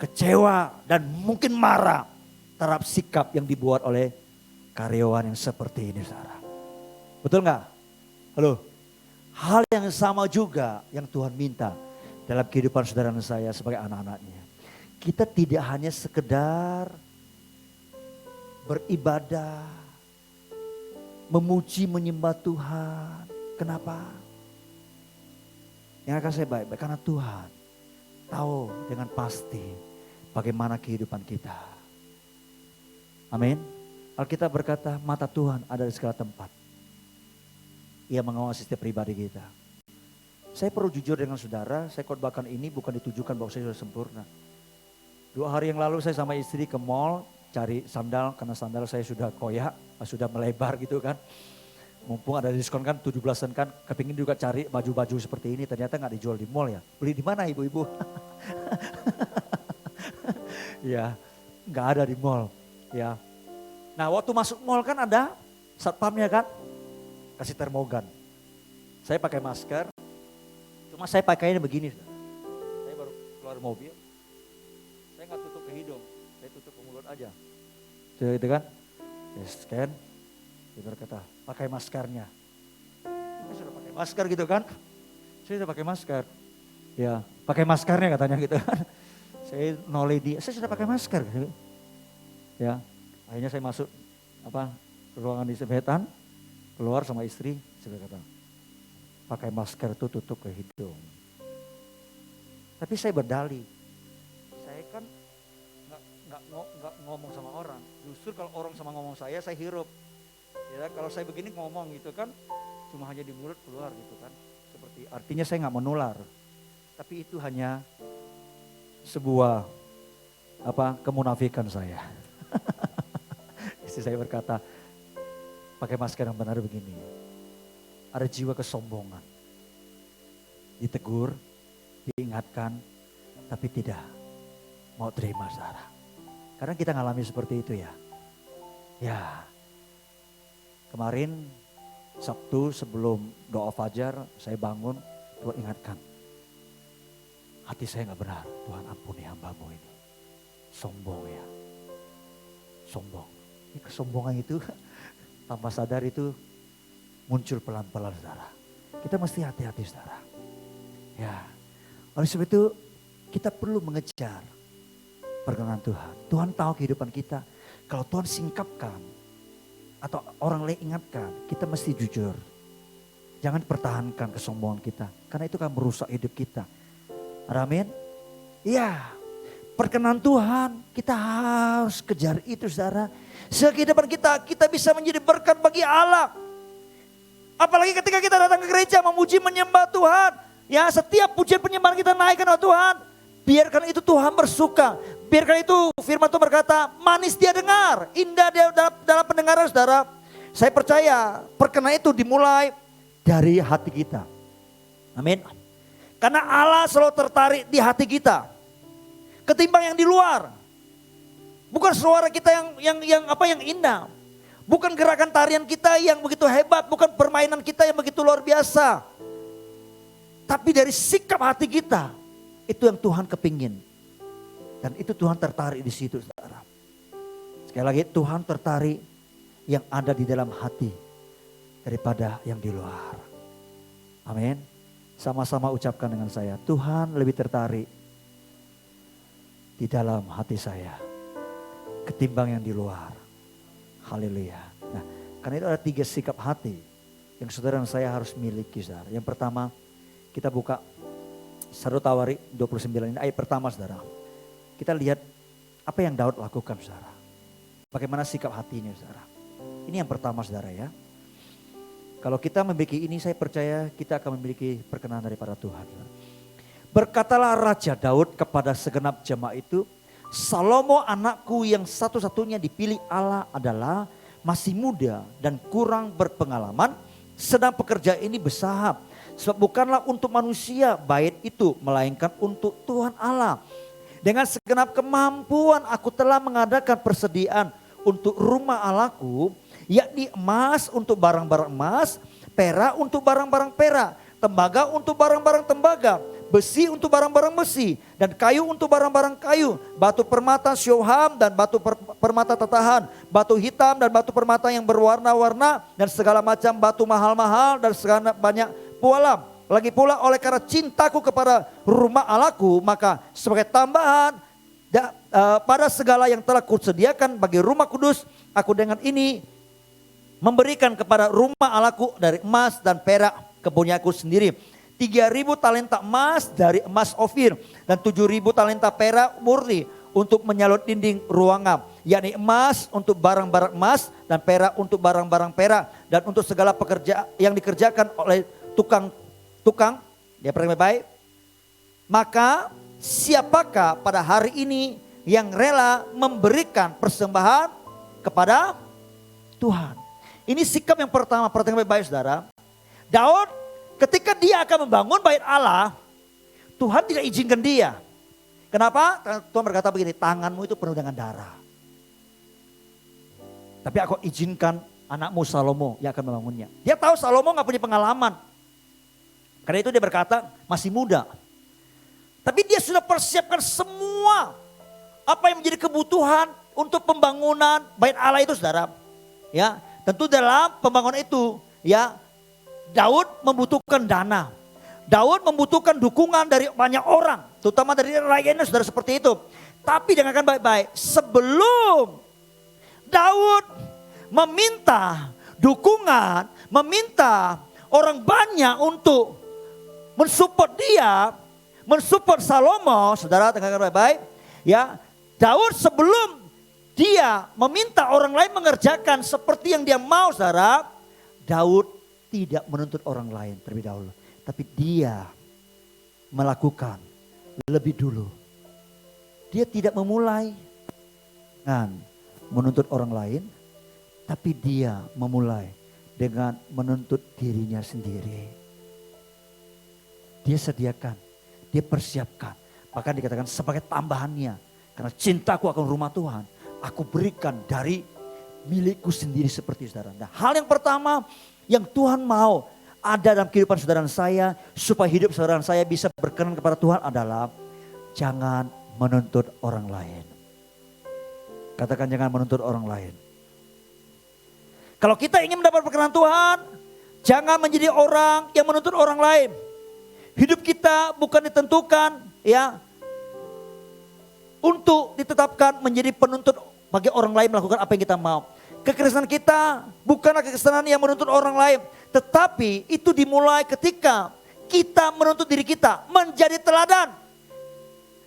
kecewa dan mungkin marah terhadap sikap yang dibuat oleh karyawan yang seperti ini, saudara. Betul nggak? Halo? Hal yang sama juga yang Tuhan minta dalam kehidupan saudara dan saya sebagai anak-anaknya. Kita tidak hanya sekedar beribadah, memuji, menyembah Tuhan. Kenapa? Yang akan saya baik-baik karena Tuhan tahu dengan pasti bagaimana kehidupan kita. Amin. Alkitab berkata mata Tuhan ada di segala tempat. Ia mengawasi setiap pribadi kita. Saya perlu jujur dengan saudara, saya khotbahkan ini bukan ditujukan bahwa saya sudah sempurna. 2 hari yang lalu saya sama istri ke mall cari sandal, karena sandal saya sudah koyak, sudah melebar gitu kan. Mumpung ada diskon kan 17-an kan, kepingin juga cari baju-baju seperti ini, ternyata gak dijual di mall ya. Beli di mana ibu-ibu? Ya, gak ada di mall. Ya. Nah waktu masuk mall kan ada satpamnya kan, kasih termogan. Saya pakai masker, cuma saya pakainya begini. Saya baru keluar mobil, saya nggak tutup ke hidung, saya tutup ke mulut aja. Jadi gitu kan, saya scan, dia berkata pakai maskernya. Saya sudah pakai masker gitu kan, saya sudah pakai masker. Ya pakai maskernya katanya gitu kan. Saya noleh dia, saya sudah pakai masker. Ya. Akhirnya saya masuk ruangan disinfektan, keluar sama istri, saya kata, pakai masker itu tutup ke hidung. Tapi saya berdalih, saya kan nggak ngomong sama orang. Justru kalau orang sama ngomong saya hirup. Ya kalau saya begini ngomong gitu kan, cuma hanya di mulut keluar gitu kan. Seperti artinya saya nggak menular. Tapi itu hanya sebuah kemunafikan saya. Istri saya berkata, pakai masker yang benar begini. Ada jiwa kesombongan. Ditegur, diingatkan, tapi tidak mau terima, saudara. Karena kita ngalami seperti itu ya. Ya, kemarin Sabtu sebelum doa fajar saya bangun, Tuhan ingatkan. Hati saya gak benar, Tuhan ampuni hamba-Mu ini. Sombong ya, sombong. Ini kesombongan itu tanpa sadar itu muncul pelan-pelan, saudara. Kita mesti hati-hati, saudara. Ya, oleh sebab itu kita perlu mengejar perkenan Tuhan. Tuhan tahu kehidupan kita. Kalau Tuhan singkapkan atau orang lain ingatkan, kita mesti jujur. Jangan pertahankan kesombongan kita. Karena itu kan merusak hidup kita. Amin? Iya. perkenan Tuhan, kita harus kejar itu saudara. Sehingga kehidupan kita bisa menjadi berkat bagi Allah. Apalagi ketika kita datang ke gereja memuji menyembah Tuhan. Ya, setiap pujian penyembahan kita naikkan oleh Tuhan. Biarkan itu Tuhan bersuka. Biarkan itu firman Tuhan berkata, manis dia dengar, indah dia dalam pendengaran saudara. Saya percaya perkenan itu dimulai dari hati kita. Amin. Karena Allah selalu tertarik di hati kita. Ketimbang yang di luar. Bukan suara kita yang indah. Bukan gerakan tarian kita yang begitu hebat, bukan permainan kita yang begitu luar biasa. Tapi dari sikap hati kita, itu yang Tuhan kepingin. Dan itu Tuhan tertarik di situ, saudara. Sekali lagi, Tuhan tertarik yang ada di dalam hati daripada yang di luar. Amin. Sama-sama ucapkan dengan saya, Tuhan lebih tertarik di dalam hati saya ketimbang yang di luar. Haleluya. Nah, karena itu ada 3 sikap hati yang saudara dan saya harus miliki, saudara. Yang pertama, kita buka 1 Tawarik 29 ini ayat pertama, saudara. Kita lihat apa yang Daud lakukan, saudara. Bagaimana sikap hatinya, saudara. Ini yang pertama, saudara ya. Kalau kita memiliki ini, saya percaya kita akan memiliki perkenan daripada Tuhan. Saudara. Berkatalah Raja Daud kepada segenap jemaat itu, Salomo anakku yang satu-satunya dipilih Allah adalah masih muda dan kurang berpengalaman, sedang pekerjaan ini bersahab. Sebab bukanlah untuk manusia bait itu, melainkan untuk Tuhan Allah. Dengan segenap kemampuan aku telah mengadakan persediaan untuk rumah Allahku, yakni emas untuk barang-barang emas, perak untuk barang-barang perak, tembaga untuk barang-barang tembaga, besi untuk barang-barang besi, dan kayu untuk barang-barang kayu, batu permata syoham dan batu permata tatahan, batu hitam dan batu permata yang berwarna-warna, dan segala macam batu mahal-mahal dan segala banyak pualam. Lagi pula oleh karena cintaku kepada rumah Allahku, maka sebagai tambahan pada segala yang telah kusediakan bagi rumah kudus, aku dengan ini memberikan kepada rumah Allahku dari emas dan perak kebunyaku sendiri. 3.000 talenta emas dari emas Ofir dan 7.000 talenta perak murni untuk menyalut dinding ruangan, yakni emas untuk barang-barang emas dan perak untuk barang-barang perak, dan untuk segala pekerja yang dikerjakan oleh tukang, dia perhatikan baik. Maka siapakah pada hari ini yang rela memberikan persembahan kepada Tuhan? Ini sikap yang pertama, perhatikan baik saudara. Daud ketika dia akan membangun bait Allah, Tuhan tidak izinkan dia. Kenapa? Karena Tuhan berkata begini, tanganmu itu penuh dengan darah. Tapi aku izinkan anakmu Salomo yang akan membangunnya. Dia tahu Salomo gak punya pengalaman. Karena itu dia berkata masih muda. Tapi dia sudah persiapkan semua apa yang menjadi kebutuhan untuk pembangunan bait Allah itu saudara. Ya, tentu dalam pembangunan itu ya, Daud membutuhkan dana. Daud membutuhkan dukungan dari banyak orang, terutama dari rakyatnya saudara seperti itu. Tapi dengarkan baik-baik, sebelum Daud meminta dukungan, meminta orang banyak untuk mensupport dia, mensupport Salomo, saudara dengarkan baik-baik. Ya, Daud sebelum dia meminta orang lain mengerjakan seperti yang dia mau, saudara, Daud tidak menuntut orang lain terlebih dahulu. Tapi dia melakukan lebih dulu. Dia tidak memulai dengan menuntut orang lain. Tapi dia memulai dengan menuntut dirinya sendiri. Dia sediakan, dia persiapkan. Bahkan dikatakan sebagai tambahannya. Karena cintaku akan rumah Tuhan, aku berikan dari milikku sendiri seperti saudara. Nah, hal yang pertama yang Tuhan mau ada dalam kehidupan saudara saya, supaya hidup saudara saya bisa berkenan kepada Tuhan adalah jangan menuntut orang lain. Katakan jangan menuntut orang lain. Kalau kita ingin mendapat perkenan Tuhan, jangan menjadi orang yang menuntut orang lain. Hidup kita bukan ditentukan ya untuk ditetapkan menjadi penuntut bagi orang lain melakukan apa yang kita mau. Kekristenan kita bukanlah kekristenan yang menuntut orang lain. Tetapi itu dimulai ketika kita menuntut diri kita menjadi teladan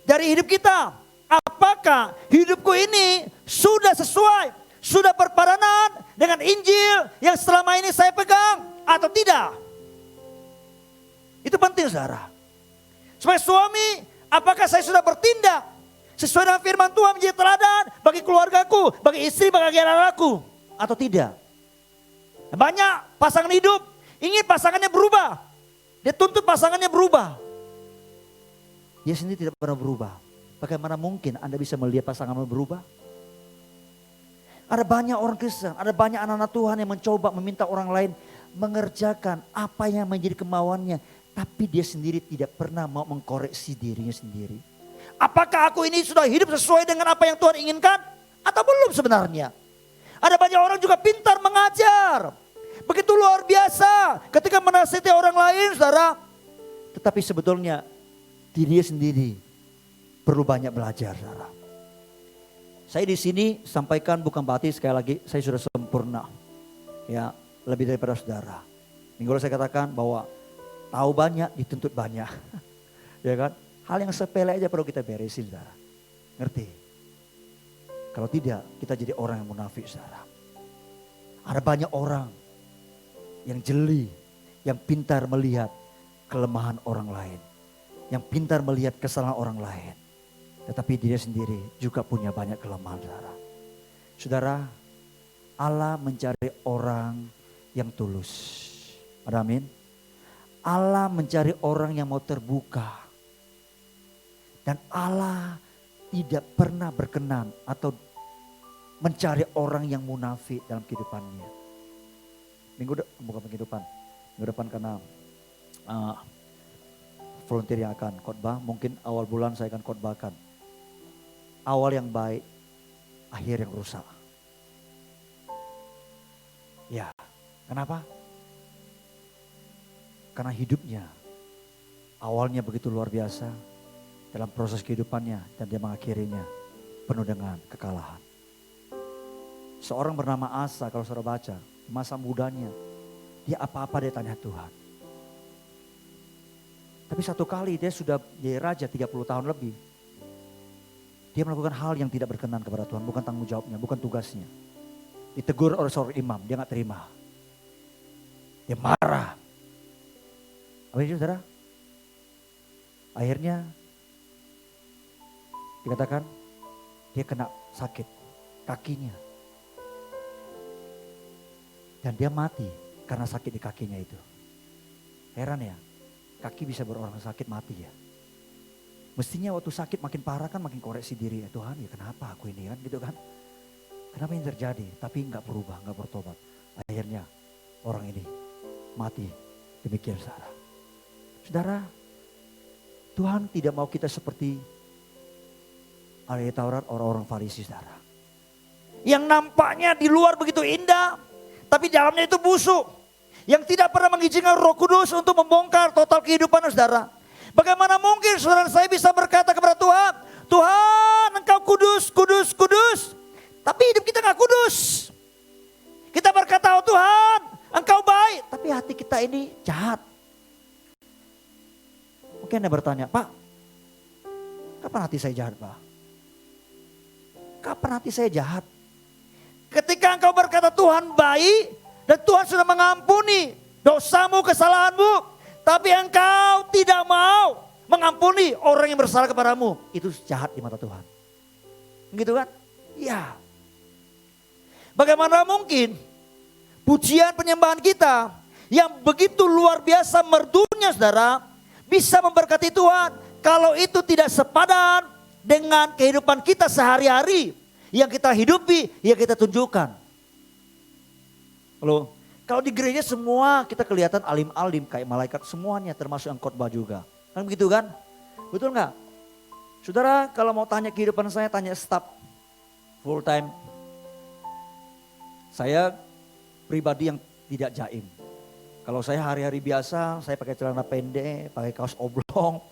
dari hidup kita. apakah hidupku ini sudah sesuai, sudah berpadanan dengan Injil yang selama ini saya pegang atau tidak? Itu penting saudara. Sebagai suami, apakah saya sudah bertindak sesuai dengan firman Tuhan menjadi teladan bagi keluargaku, bagi istri, bagi anak-anakku atau tidak? Banyak pasangan hidup ingin pasangannya berubah. Dia tuntut pasangannya berubah. Dia sendiri tidak pernah berubah. Bagaimana mungkin Anda bisa melihat pasanganmu berubah? Ada banyak orang Kristen, ada banyak anak-anak Tuhan yang mencoba meminta orang lain mengerjakan apa yang menjadi kemauannya. Tapi dia sendiri tidak pernah mau mengkoreksi dirinya sendiri. Apakah aku ini sudah hidup sesuai dengan apa yang Tuhan inginkan? Atau belum sebenarnya? Ada banyak orang juga pintar mengajar. Begitu luar biasa ketika menasihati orang lain saudara. Tetapi sebetulnya dirinya sendiri perlu banyak belajar saudara. Saya di sini sampaikan bukan berarti sekali lagi saya sudah sempurna. Ya, lebih daripada saudara. Minggu lalu saya katakan bahwa tahu banyak dituntut banyak. Ya kan? Hal yang sepele aja perlu kita beresin saudara. Ngerti? Kalau tidak kita jadi orang yang munafik saudara. Ada banyak orang yang jeli, yang pintar melihat kelemahan orang lain. Yang pintar melihat kesalahan orang lain. Tetapi dia sendiri juga punya banyak kelemahan saudara. Saudara, Allah mencari orang yang tulus. Ada amin? Allah mencari orang yang mau terbuka. Dan Allah tidak pernah berkenan atau mencari orang yang munafik dalam kehidupannya. Bukan kehidupan. Minggu depan karena volunteer yang akan khotbah. Mungkin awal bulan saya akan khotbahkan. Awal yang baik, akhir yang rusak. Ya, kenapa? Karena hidupnya awalnya begitu luar biasa dalam proses kehidupannya dan dia mengakhirinya penuh dengan kekalahan. Seorang bernama Asa kalau saudara baca masa mudanya dia apa-apa dia tanya Tuhan. Tapi satu kali dia sudah jadi raja 30 tahun lebih. Dia melakukan hal yang tidak berkenan kepada Tuhan, bukan tanggung jawabnya, bukan tugasnya. Ditegur oleh seorang imam, dia gak terima. Dia marah. Apa itu saudara? Akhirnya dikatakan dia kena sakit kakinya. Dan dia mati karena sakit di kakinya itu. Heran ya, kaki bisa berorang sakit mati ya. Mestinya waktu sakit makin parah kan makin koreksi diri ya Tuhan ya kenapa aku ini kan gitu kan. Kenapa ini terjadi tapi gak berubah, gak bertobat. Akhirnya orang ini mati demikian saudara. Saudara, Tuhan tidak mau kita seperti ahli Taurat orang-orang Farisi saudara. Yang nampaknya di luar begitu indah tapi dalamnya itu busuk. Yang tidak pernah mengizinkan Roh Kudus untuk membongkar total kehidupan saudara. Bagaimana mungkin saudara saya bisa berkata kepada Tuhan, Tuhan engkau kudus, kudus, kudus. Tapi hidup kita gak kudus. Kita berkata, oh Tuhan engkau baik. Tapi hati kita ini jahat. Mungkin Anda bertanya, Pak, kapan hati saya jahat Pak? Kapan hati saya jahat? Ketika engkau berkata Tuhan baik dan Tuhan sudah mengampuni dosamu, kesalahanmu. Tapi engkau tidak mau mengampuni orang yang bersalah kepadamu. Itu jahat di mata Tuhan. Gitu kan? Ya. Bagaimana mungkin pujian penyembahan kita yang begitu luar biasa merdunya saudara. Bisa memberkati Tuhan. Kalau itu tidak sepadan dengan kehidupan kita sehari-hari. Yang kita hidupi, yang kita tunjukkan. Halo. Kalau di gereja semua kita kelihatan alim-alim kayak malaikat semuanya termasuk yang khotbah juga. Kan begitu kan? Betul nggak? Saudara kalau mau tanya kehidupan saya tanya staff full time. Saya pribadi yang tidak jaim. Kalau saya hari-hari biasa saya pakai celana pendek, pakai kaos oblong.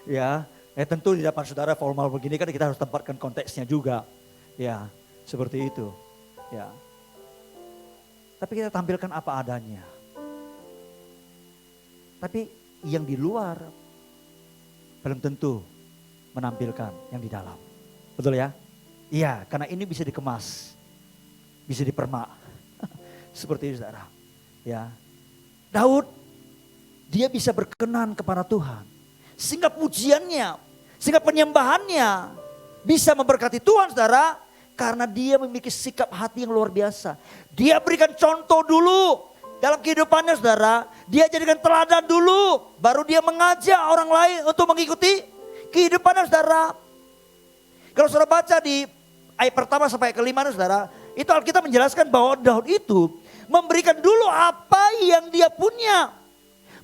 Ya, tentu di depan saudara formal begini kan kita harus tempatkan konteksnya juga. Ya, seperti itu. Ya. Tapi kita tampilkan apa adanya. Tapi yang di luar belum tentu menampilkan yang di dalam. Betul ya? Iya, karena ini bisa dikemas, bisa dipermak. Seperti itu saudara. Ya. Daud, dia bisa berkenan kepada Tuhan. Sehingga pujiannya, sehingga penyembahannya bisa memberkati Tuhan saudara. Karena dia memiliki sikap hati yang luar biasa. Dia berikan contoh dulu dalam kehidupannya saudara. Dia jadikan teladan dulu. Baru dia mengajak orang lain untuk mengikuti kehidupannya saudara. Kalau saudara baca di ayat pertama sampai kelima saudara. Itu Alkitab menjelaskan bahwa Daud itu memberikan dulu apa yang dia punya.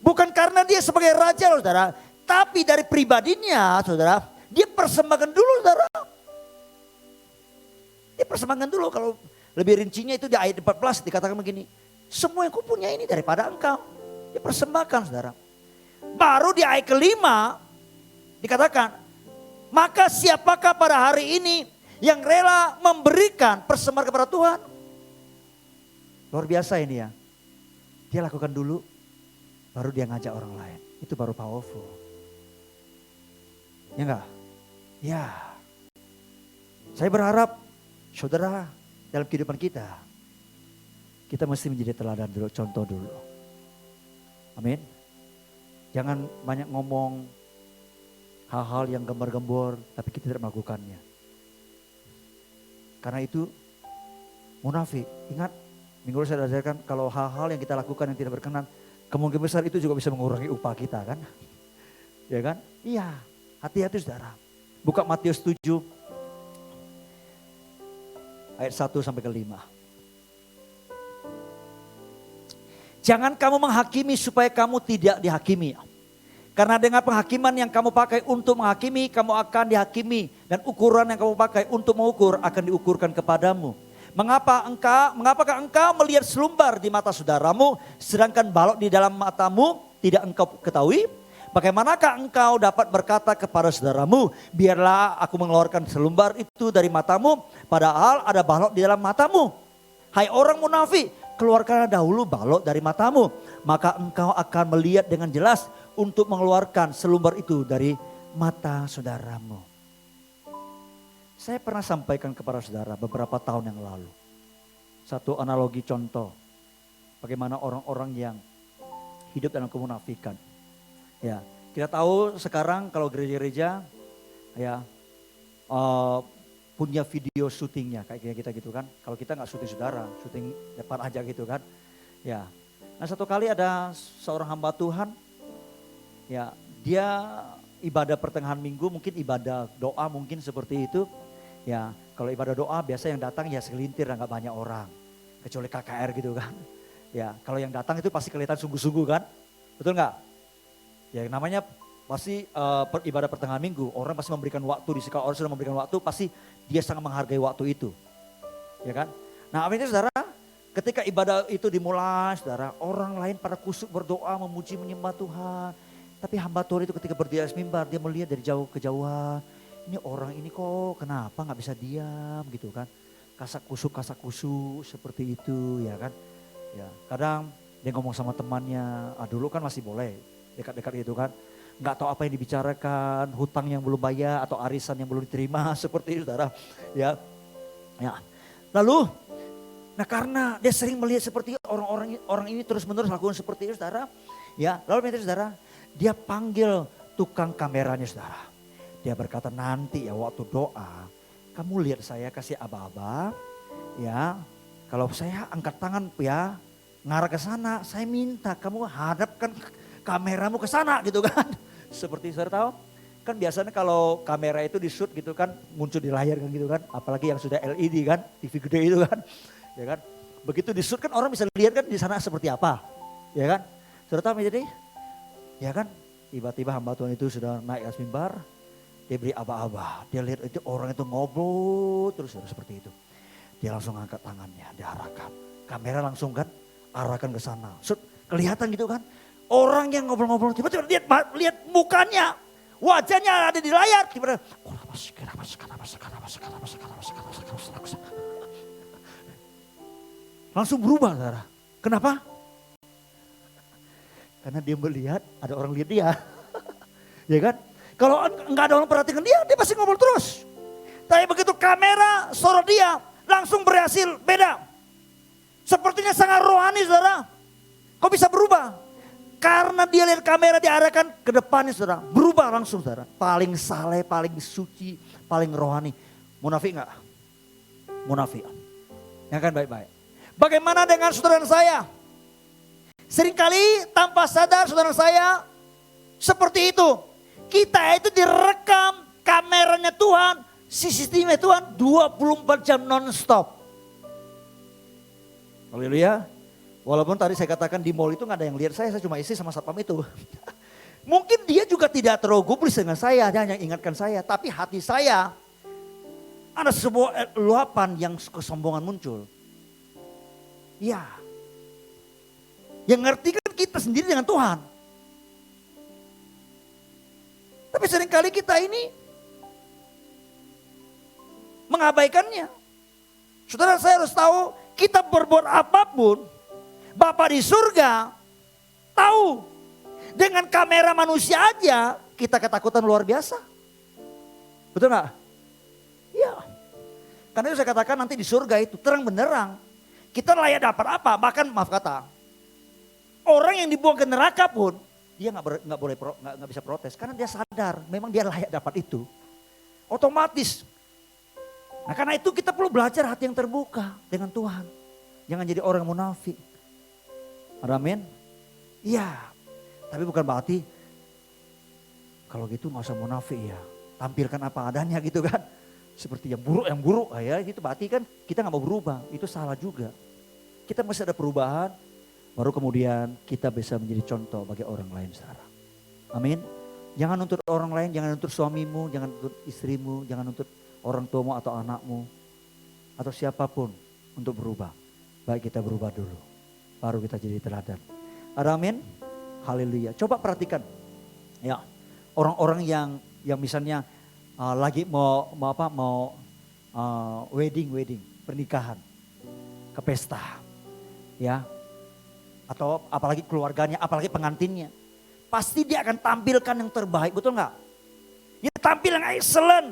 Bukan karena dia sebagai raja loh saudara. Tapi dari pribadinya saudara. Dia persembahkan dulu saudara. Dia persembahkan dulu, kalau lebih rincinya itu di ayat 14 dikatakan begini. Semua yang kupunya ini daripada engkau. Dia persembahkan saudara. Baru di ayat kelima dikatakan. Maka siapakah pada hari ini yang rela memberikan persembahan kepada Tuhan? Luar biasa ini ya. Dia lakukan dulu, baru dia ngajak orang lain. Itu baru powerful. Ya enggak? Ya. Saya berharap saudara, dalam kehidupan kita mesti menjadi teladan dulu, contoh dulu. Amin. Jangan banyak ngomong hal-hal yang gembar-gembor, tapi kita tidak melakukannya. Karena itu munafik. Ingat, minggu lalu saya ajarkan kalau hal-hal yang kita lakukan yang tidak berkenan, kemungkinan besar itu juga bisa mengurangi upah kita kan. Ya kan? Iya, hati-hati saudara. Buka Matius 7. Ayat 1 sampai ke 5. Jangan kamu menghakimi supaya kamu tidak dihakimi. Karena dengan penghakiman yang kamu pakai untuk menghakimi, kamu akan dihakimi. Dan ukuran yang kamu pakai untuk mengukur akan diukurkan kepadamu. Mengapakah engkau melihat selumbar di mata saudaramu, sedangkan balok di dalam matamu tidak engkau ketahui? Bagaimanakah engkau dapat berkata kepada saudaramu, biarlah aku mengeluarkan selumbar itu dari matamu, padahal ada balok di dalam matamu. Hai orang munafik, keluarkanlah dahulu balok dari matamu, maka engkau akan melihat dengan jelas untuk mengeluarkan selumbar itu dari mata saudaramu. Saya pernah sampaikan kepada saudara beberapa tahun yang lalu. Satu analogi contoh, bagaimana orang-orang yang hidup dalam kemunafikan. Ya, kita tahu sekarang kalau gereja-gereja ya punya video syutingnya kayak kita gitu kan. Kalau kita nggak syuting saudara, syuting depan aja gitu kan. Ya, nah satu kali ada seorang hamba Tuhan, ya dia ibadah pertengahan minggu, mungkin ibadah doa mungkin seperti itu. Ya, kalau ibadah doa biasa yang datang ya segelintir, nggak banyak orang, kecuali KKR gitu kan. Ya, kalau yang datang itu pasti kelihatan sungguh-sungguh kan, betul nggak? Ya namanya pasti ibadah pertengahan minggu, orang pasti memberikan waktu, kalau orang sudah memberikan waktu pasti dia sangat menghargai waktu itu. Ya kan? Nah akhirnya saudara, ketika ibadah itu dimulai saudara, orang lain pada kusuk berdoa, memuji menyembah Tuhan. Tapi hamba Tuhan itu ketika berdiri atas mimbar, dia melihat dari jauh kejauhan, ini orang ini kok kenapa gak bisa diam gitu kan. Kasak kusuk seperti itu ya kan. Ya kadang dia ngomong sama temannya, dulu kan masih boleh dekat-dekat itu kan. Nggak tahu apa yang dibicarakan, hutang yang belum bayar atau arisan yang belum diterima seperti itu saudara. Ya. Lalu, nah karena dia sering melihat seperti itu, orang ini terus-menerus lakukan seperti itu saudara. Ya, lalu saudara, dia panggil tukang kameranya saudara. Dia berkata nanti ya waktu doa, kamu lihat saya kasih aba-aba, ya. Kalau saya angkat tangan ya, ngarah ke sana, saya minta kamu hadapkan kameramu ke sana gitu kan. Seperti saudara tahu, kan biasanya kalau kamera itu di shoot gitu kan muncul di layar kan gitu kan. Apalagi yang sudah LED kan, TV gede itu kan. Ya kan. Begitu di shoot kan orang bisa lihat kan di sana seperti apa. Ya kan. Saudara tahu jadi? Ya kan. Tiba-tiba hamba Tuhan itu sudah naik atas mimbar. Dia beri aba-aba. Dia lihat itu orang itu ngobrol terus seperti itu. Dia langsung angkat tangannya, diarahkan. Kamera langsung kan arahkan ke sana. Shoot, kelihatan gitu kan. Orang yang ngobrol-ngobrol tiba-tiba lihat mukanya, wajahnya ada di layar. Tiba-tiba, langsung berubah saudara. Kenapa? Karena dia melihat ada orang lihat dia. Ya kan? Kalau enggak ada orang perhatikan dia pasti ngobrol terus. Tapi begitu kamera sorot dia, langsung berhasil beda. Sepertinya sangat rohani saudara. Kok bisa berubah? Karena dia lihat kamera diarahkan ke depannya saudara. Berubah langsung saudara. Paling saleh, paling suci, paling rohani. Munafik enggak? Munafik. Ya kan baik-baik. Bagaimana dengan saudara saya? Seringkali tanpa sadar saudara saya seperti itu. Kita itu direkam kameranya Tuhan, CCTV Tuhan 24 jam non-stop. Haleluya. Walaupun tadi saya katakan di mall itu gak ada yang lihat saya cuma isi sama satpam itu. Mungkin dia juga tidak terlalu gubris dengan saya, dia hanya ingatkan saya. Tapi hati saya ada sebuah luapan yang kesombongan muncul. Ya. Yang ngerti kan kita sendiri dengan Tuhan. Tapi seringkali kita ini mengabaikannya. Saudara saya harus tahu kita berbuat apapun. Bapa di surga tahu. Dengan kamera manusia aja kita ketakutan luar biasa. Betul gak? Iya. Karena itu saya katakan nanti di surga itu terang benderang. Kita layak dapat apa? Bahkan maaf kata. Orang yang dibuang ke neraka pun dia nggak bisa protes. Karena dia sadar memang dia layak dapat itu. Otomatis. Nah karena itu kita perlu belajar hati yang terbuka dengan Tuhan. Jangan jadi orang munafik. Amin. Iya. Tapi bukan berarti kalau gitu gak usah munafik ya. Tampilkan apa adanya gitu kan. Seperti yang buruk ya gitu berarti kan kita gak mau berubah. Itu salah juga. Kita masih ada perubahan. Baru kemudian kita bisa menjadi contoh bagi orang lain saudara. Amin. Jangan nuntut orang lain, jangan nuntut suamimu, jangan nuntut istrimu, jangan nuntut orang tuamu atau anakmu. Atau siapapun untuk berubah. Baik kita berubah dulu. Baru kita jadi teladan. Ada amin? Haleluya. Coba perhatikan. Ya, orang-orang yang misalnya lagi mau wedding, pernikahan, ke pesta. Ya. Atau apalagi keluarganya, apalagi pengantinnya. Pasti dia akan tampilkan yang terbaik, betul enggak? Dia tampil yang excellent.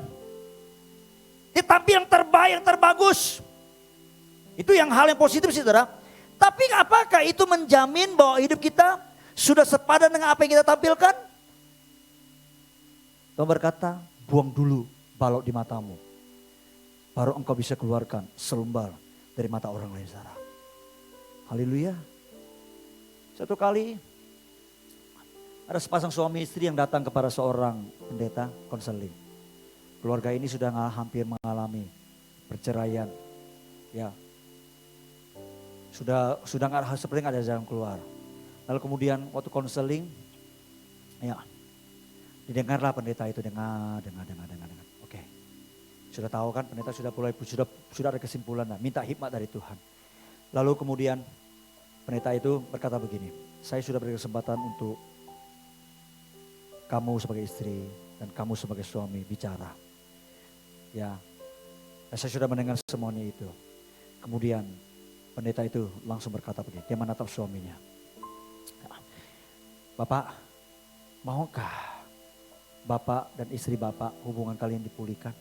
Dia tampil yang terbaik, yang terbagus. Itu yang hal yang positif sih saudara. Tapi apakah itu menjamin bahwa hidup kita sudah sepadan dengan apa yang kita tampilkan? Tuhan berkata, buang dulu balok di matamu. Baru engkau bisa keluarkan selembar dari mata orang lain saudara. Haleluya. Satu kali ada sepasang suami istri yang datang kepada seorang pendeta konseling. Keluarga ini sudah hampir mengalami perceraian. Ya. Sudah nggak seperti nggak ada jalan keluar. Lalu kemudian waktu konseling, ya didengarlah pendeta itu dengar. Oke, sudah tahu kan pendeta sudah ada kesimpulan, minta hikmat dari Tuhan. Lalu kemudian pendeta itu berkata begini, saya sudah beri kesempatan untuk kamu sebagai istri dan kamu sebagai suami bicara. Ya, saya sudah mendengar semuanya itu. Kemudian pendeta itu langsung berkata begini, dia menatap suaminya. Bapak, maukah Bapak dan istri Bapak hubungan kalian dipulihkan?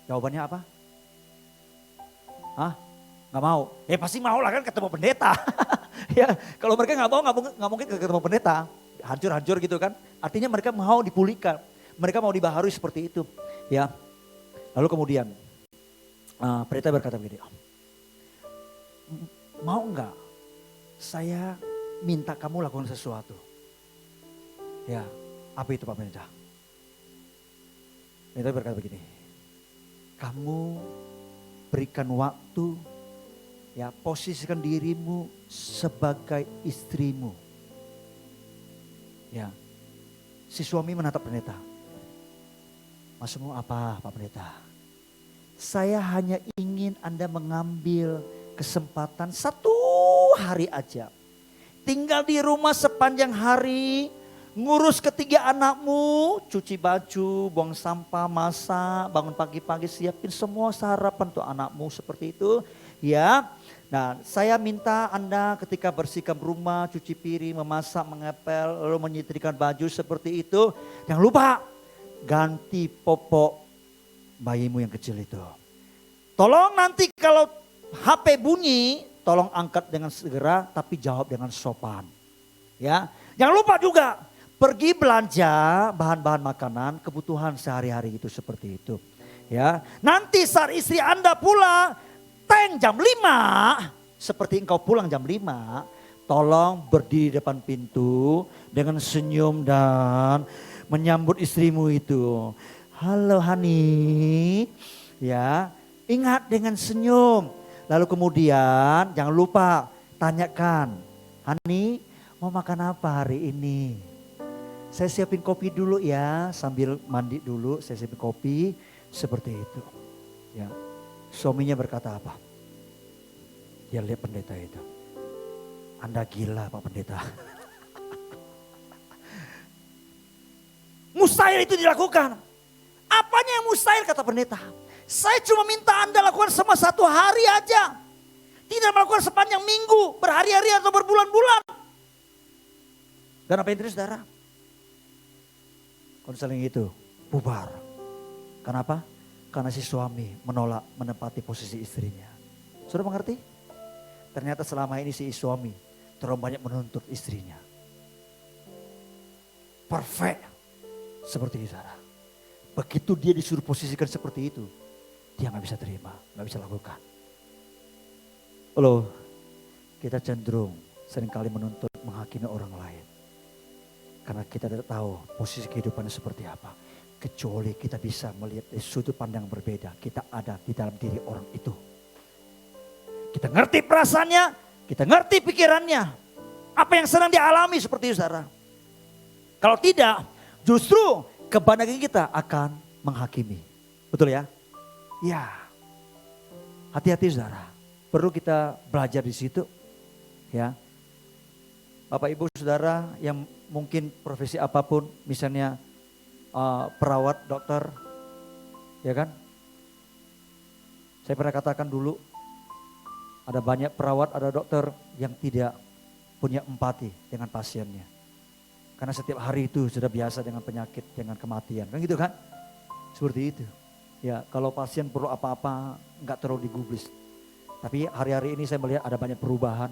Jawabannya apa? Hah? Gak mau? Pasti mau lah kan ketemu pendeta. Ya, kalau mereka gak mau, gak mungkin ketemu pendeta. Hancur-hancur gitu kan. Artinya mereka mau dipulihkan. Mereka mau dibaharui seperti itu. Ya. Lalu kemudian pendeta berkata begini, mau enggak saya minta kamu lakukan sesuatu? Ya, apa itu Pak Pendeta? Pendeta berkata begini, kamu berikan waktu, ya posisikan dirimu sebagai istrimu. Ya, si suami menatap pendeta. Maksudmu apa Pak Pendeta? Saya hanya ingin Anda mengambil kesempatan 1 hari aja. Tinggal di rumah sepanjang hari, ngurus ketiga anakmu, cuci baju, buang sampah, masak, bangun pagi-pagi siapin semua sarapan untuk anakmu seperti itu. Ya, Nah, saya minta Anda ketika bersihkan rumah, cuci piring, memasak, mengepel, lalu menyetrikakan baju seperti itu. Jangan lupa ganti popok bayimu yang kecil itu. Tolong nanti kalau HP bunyi, tolong angkat dengan segera tapi jawab dengan sopan. Ya, jangan lupa juga pergi belanja bahan-bahan makanan, kebutuhan sehari-hari itu seperti itu. Ya, nanti saat istri Anda pulang, jam 5, seperti engkau pulang jam 5, tolong berdiri di depan pintu dengan senyum dan menyambut istrimu itu. Halo Hani, ya ingat dengan senyum. Lalu kemudian jangan lupa tanyakan, Hani mau makan apa hari ini? Saya siapin kopi dulu ya, sambil mandi dulu saya siapin kopi, seperti itu. Ya. Suaminya berkata apa? Dia lihat pendeta itu. Anda gila Pak Pendeta. Mustahil itu dilakukan. Apanya yang mustahil kata pendeta? Saya cuma minta Anda lakukan sama 1 hari aja. Tidak melakukan sepanjang minggu, berhari-hari atau berbulan-bulan. Dan apa yang terjadi saudara? Konseling itu bubar. Kenapa? Karena si suami menolak menempati posisi istrinya. Sudah mengerti? Ternyata selama ini si suami terlalu banyak menuntut istrinya. Perfect. Seperti itu saudara. Begitu dia disuruh posisikan seperti itu, dia gak bisa terima, gak bisa lakukan. Loh, kita cenderung seringkali menuntut menghakimi orang lain. Karena kita tidak tahu posisi kehidupannya seperti apa. Kecuali kita bisa melihat dari sudut pandang berbeda. Kita ada di dalam diri orang itu. Kita ngerti perasaannya, kita ngerti pikirannya. Apa yang sedang dialami seperti itu saudara. Kalau tidak, justru kebanyakan kita akan menghakimi. Betul ya? Ya. Hati-hati saudara. Perlu kita belajar di situ. Ya. Bapak ibu saudara yang mungkin profesi apapun, misalnya perawat, dokter, ya kan? Saya pernah katakan dulu, ada banyak perawat, ada dokter yang tidak punya empati dengan pasiennya. Karena setiap hari itu sudah biasa dengan penyakit, dengan kematian, kan gitu kan? Seperti itu. Ya, kalau pasien perlu apa-apa, nggak terlalu digubris. Tapi hari-hari ini saya melihat ada banyak perubahan.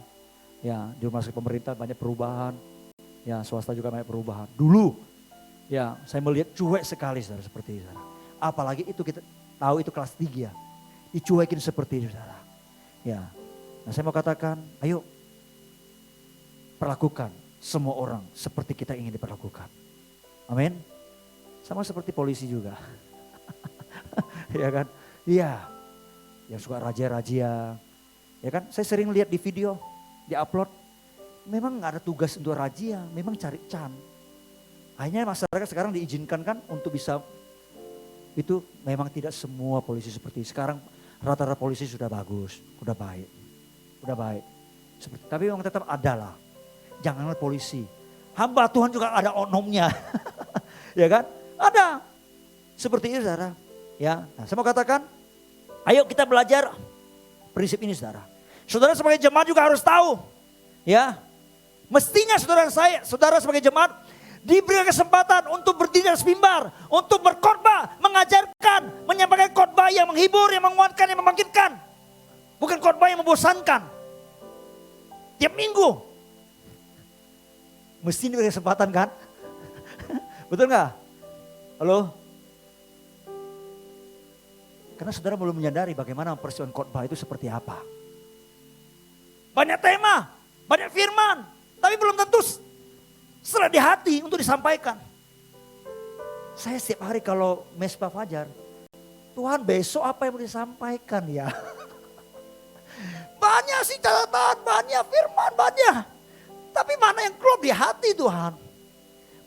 Ya, di rumah sakit pemerintah banyak perubahan. Ya, swasta juga banyak perubahan. Dulu, ya, saya melihat cuek sekali saudara seperti itu. Saudara. Apalagi itu kita tahu itu kelas 3. Dicuekin seperti itu saudara. Ya, nah saya mau katakan, ayo perlakukan semua orang seperti kita ingin diperlakukan. Amin. Sama seperti polisi juga. Ya kan? Iya. Yang suka razia-razia. Ya kan? Saya sering lihat di video, di upload. Memang gak ada tugas untuk razia, memang cari can. Akhirnya masyarakat sekarang diizinkan kan untuk bisa, itu memang tidak semua polisi seperti itu. Sekarang rata-rata polisi sudah bagus, sudah baik. Sudah baik. Seperti, tapi memang tetap ada lah. Janganlah polisi. Hamba Tuhan juga ada oknumnya. Ya kan? Ada. Seperti itu saudara. Ya, nah, saya mau katakan, ayo kita belajar prinsip ini saudara. Saudara sebagai jemaat juga harus tahu. Ya, mestinya saudara sebagai jemaat diberi kesempatan untuk berdiri di atas mimbar, untuk berkhotbah, mengajarkan, menyampaikan khotbah yang menghibur, yang menguatkan, yang membangkitkan. Bukan khotbah yang membosankan. Tiap minggu. Mesti diberi kesempatan kan? Betul nggak? Halo? Karena saudara belum menyadari bagaimana persiapan khotbah itu seperti apa. Banyak tema, banyak firman, tapi belum tentu setelah di hati untuk disampaikan. Saya setiap hari kalau mesbah fajar, Tuhan besok apa yang mau disampaikan ya? Banyak sih catatan, banyak firman, banyak. Tapi mana yang keluar di hati Tuhan?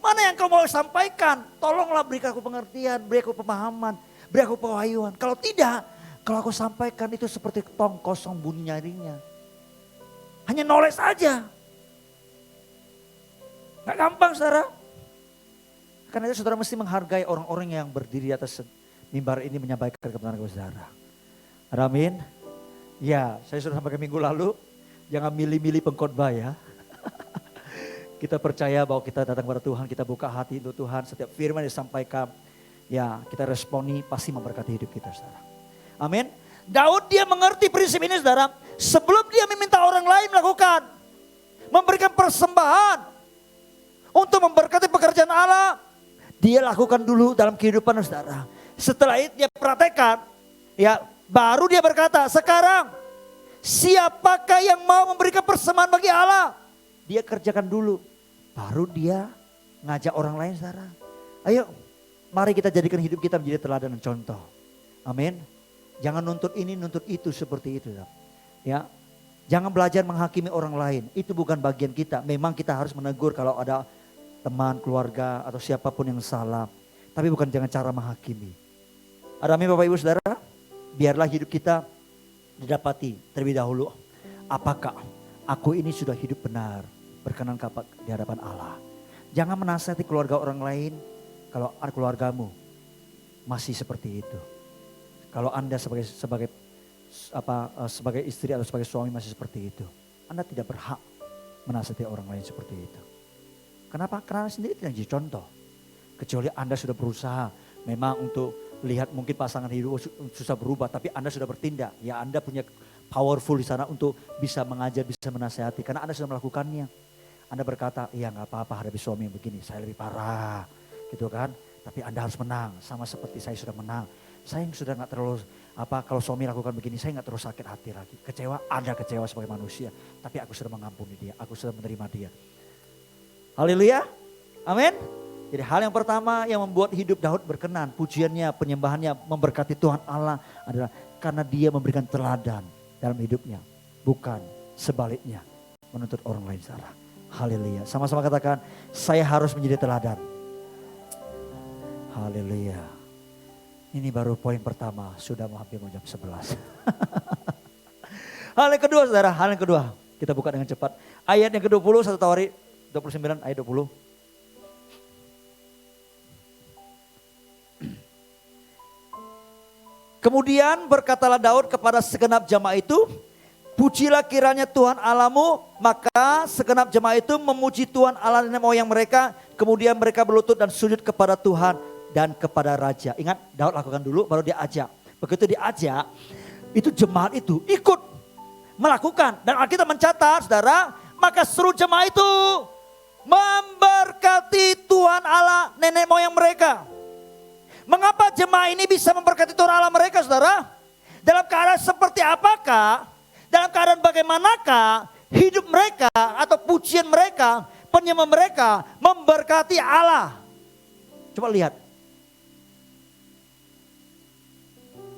Mana yang kau mau sampaikan? Tolonglah berikan aku pengertian, beri aku pemahaman, beri aku pewahyuan. Kalau tidak, kalau aku sampaikan itu seperti tong kosong bunyi nyarinya. Hanya knowledge saja. Gak gampang saudara. Karena itu saudara mesti menghargai orang-orang yang berdiri di atas mimbar ini menyampaikan kebenaran kepada saudara. Amin. Ya, saya sudah sampaikan minggu lalu, jangan milih-milih pengkhotbah ya. Kita percaya bahwa kita datang kepada Tuhan, kita buka hati untuk Tuhan, setiap firman yang disampaikan, ya kita responi pasti memberkati hidup kita, saudara. Amin. Daud dia mengerti prinsip ini, saudara. Sebelum dia meminta orang lain melakukan, memberikan persembahan untuk memberkati pekerjaan Allah, dia lakukan dulu dalam kehidupan, saudara. Setelah itu dia praktekkan, ya baru dia berkata, sekarang siapakah yang mau memberikan persembahan bagi Allah? Dia kerjakan dulu, baru dia ngajak orang lain, saudara. Ayo, mari kita jadikan hidup kita menjadi teladan dan contoh. Amin. Jangan nuntut ini, nuntut itu seperti itu, saudara. Ya, jangan belajar menghakimi orang lain. Itu bukan bagian kita. Memang kita harus menegur kalau ada teman, keluarga atau siapapun yang salah. Tapi bukan jangan cara menghakimi. Ada amin Bapak Ibu Saudara? Biarlah hidup kita didapati terlebih dahulu. Apakah aku ini sudah hidup benar, berkenan di hadapan Allah. Jangan menasihati keluarga orang lain kalau keluargamu masih seperti itu. Kalau Anda sebagai istri atau sebagai suami masih seperti itu, Anda tidak berhak menasihati orang lain seperti itu. Kenapa? Karena Anda sendiri tidak jadi contoh. Kecuali Anda sudah berusaha memang untuk lihat mungkin pasangan hidup susah berubah, tapi Anda sudah bertindak. Ya Anda punya powerful di sana untuk bisa mengajar, bisa menasihati. Karena Anda sudah melakukannya. Anda berkata, iya gak apa-apa hadapi suami yang begini, saya lebih parah. Gitu kan. Tapi Anda harus menang, sama seperti saya sudah menang. Saya yang sudah gak terlalu, kalau suami lakukan begini, saya gak terlalu sakit hati lagi. Kecewa, Anda kecewa sebagai manusia. Tapi aku sudah mengampuni dia, aku sudah menerima dia. Haleluya, amin. Jadi hal yang pertama yang membuat hidup Daud berkenan, pujiannya, penyembahannya, memberkati Tuhan Allah adalah karena dia memberikan teladan dalam hidupnya. Bukan sebaliknya menuntut orang lain salah. Haleluya, sama-sama katakan, saya harus menjadi teladan. Haleluya. Ini baru poin pertama, sudah hampir jam 11. Hal yang kedua saudara, hal yang kedua. Kita buka dengan cepat. Ayat yang ke-20, 1 Tawarikh 29 ayat 20. Kemudian berkatalah Daud kepada segenap jemaah itu, pujilah kiranya Tuhan Allahmu. Maka segenap jemaah itu memuji Tuhan Allah nenek moyang mereka. Kemudian mereka berlutut dan sujud kepada Tuhan dan kepada Raja. Ingat, Daud lakukan dulu baru dia ajak. Begitu diajak, itu jemaat itu ikut melakukan. Dan Alkitab mencatat, saudara, maka seluruh jemaah itu memberkati Tuhan Allah nenek moyang mereka. Mengapa jemaah ini bisa memberkati Tuhan Allah mereka, saudara? Dalam keadaan seperti apakah, dalam keadaan bagaimanakah hidup mereka atau pujian mereka, penyembah mereka memberkati Allah? Coba lihat.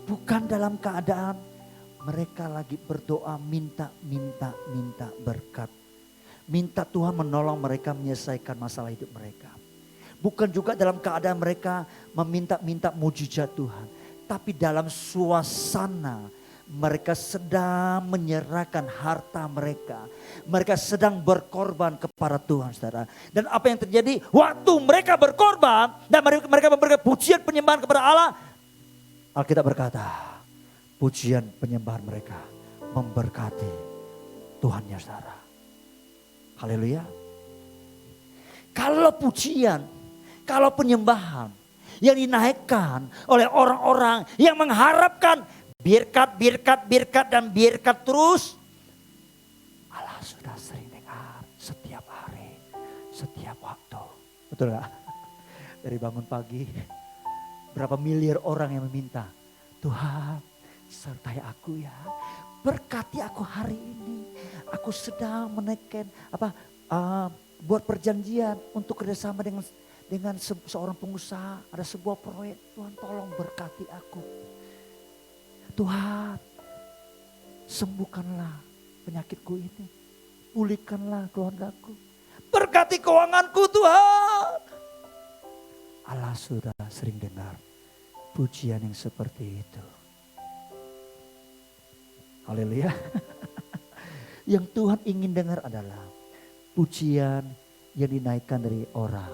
Bukan dalam keadaan mereka lagi berdoa minta berkat. Minta Tuhan menolong mereka menyelesaikan masalah hidup mereka. Bukan juga dalam keadaan mereka meminta mujizat Tuhan. Tapi dalam suasana mereka sedang menyerahkan harta mereka. Mereka sedang berkorban kepada Tuhan, saudara. Dan apa yang terjadi? Waktu mereka berkorban dan mereka memberikan pujian penyembahan kepada Allah. Alkitab berkata, pujian penyembahan mereka memberkati Tuhannya, saudara. Haleluya. Kalau pujian, kalau penyembahan yang dinaikkan oleh orang-orang yang mengharapkan berkat dan berkat terus. Allah sudah sering dengar setiap hari, setiap waktu. Betul gak? Dari bangun pagi, berapa miliar orang yang meminta, Tuhan sertai aku ya. Berkati aku hari ini. Aku sedang menaikkan buat perjanjian untuk kerjasama dengan seorang pengusaha, ada sebuah proyek. Tuhan tolong berkati aku. Tuhan sembuhkanlah penyakitku ini. Pulihkanlah keluargaku. Berkati keuanganku Tuhan. Allah sudah sering dengar pujian yang seperti itu. Haleluya. Yang Tuhan ingin dengar adalah pujian yang dinaikkan dari orang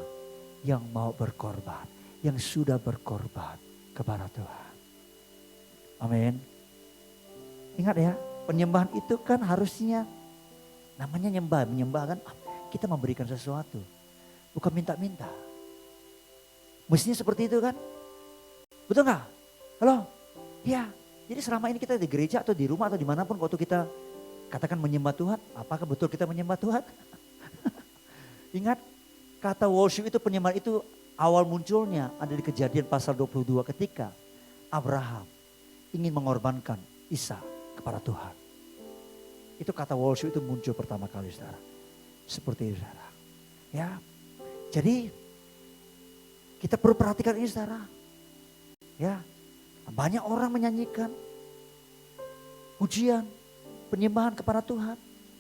yang mau berkorban, yang sudah berkorban kepada Tuhan. Amin. Ingat ya, Penyembahan itu kan harusnya namanya menyembah kan kita memberikan sesuatu. Bukan minta-minta. Mestinya seperti itu kan? Betul nggak? Halo? Ya. Jadi selama ini kita di gereja atau di rumah atau dimanapun waktu kita katakan menyembah Tuhan. Apakah betul kita menyembah Tuhan? Ingat kata worship itu penyembahan itu awal munculnya ada di Kejadian pasal 22 ketika Abraham ingin mengorbankan Isa kepada Tuhan. Itu kata worship itu muncul pertama kali saudara. Seperti itu saudara. Ya. Jadi kita perlu perhatikan ini saudara. Ya. Banyak orang menyanyikan pujian, penyembahan kepada Tuhan.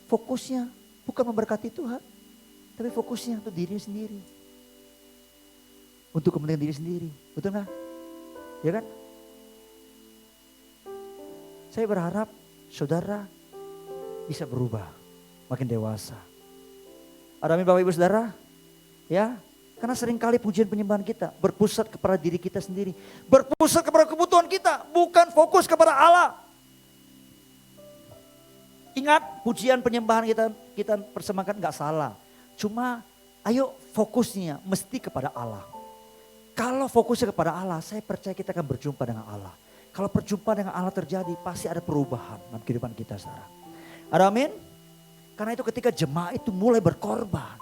Fokusnya bukan memberkati Tuhan. Tapi fokusnya untuk diri sendiri. Untuk kepentingan diri sendiri. Betul nggak? Ya kan? Saya berharap saudara bisa berubah, makin dewasa. Amin Bapak Ibu Saudara, ya, karena seringkali pujian penyembahan kita berpusat kepada diri kita sendiri, berpusat kepada kebutuhan kita, bukan fokus kepada Allah. Ingat pujian penyembahan kita persembahkan nggak salah, cuma ayo fokusnya mesti kepada Allah. Kalau fokusnya kepada Allah, saya percaya kita akan berjumpa dengan Allah. Kalau perjumpaan dengan Allah terjadi, pasti ada perubahan dalam kehidupan kita, saudara. Ada amin? Karena itu ketika jemaat itu mulai berkorban.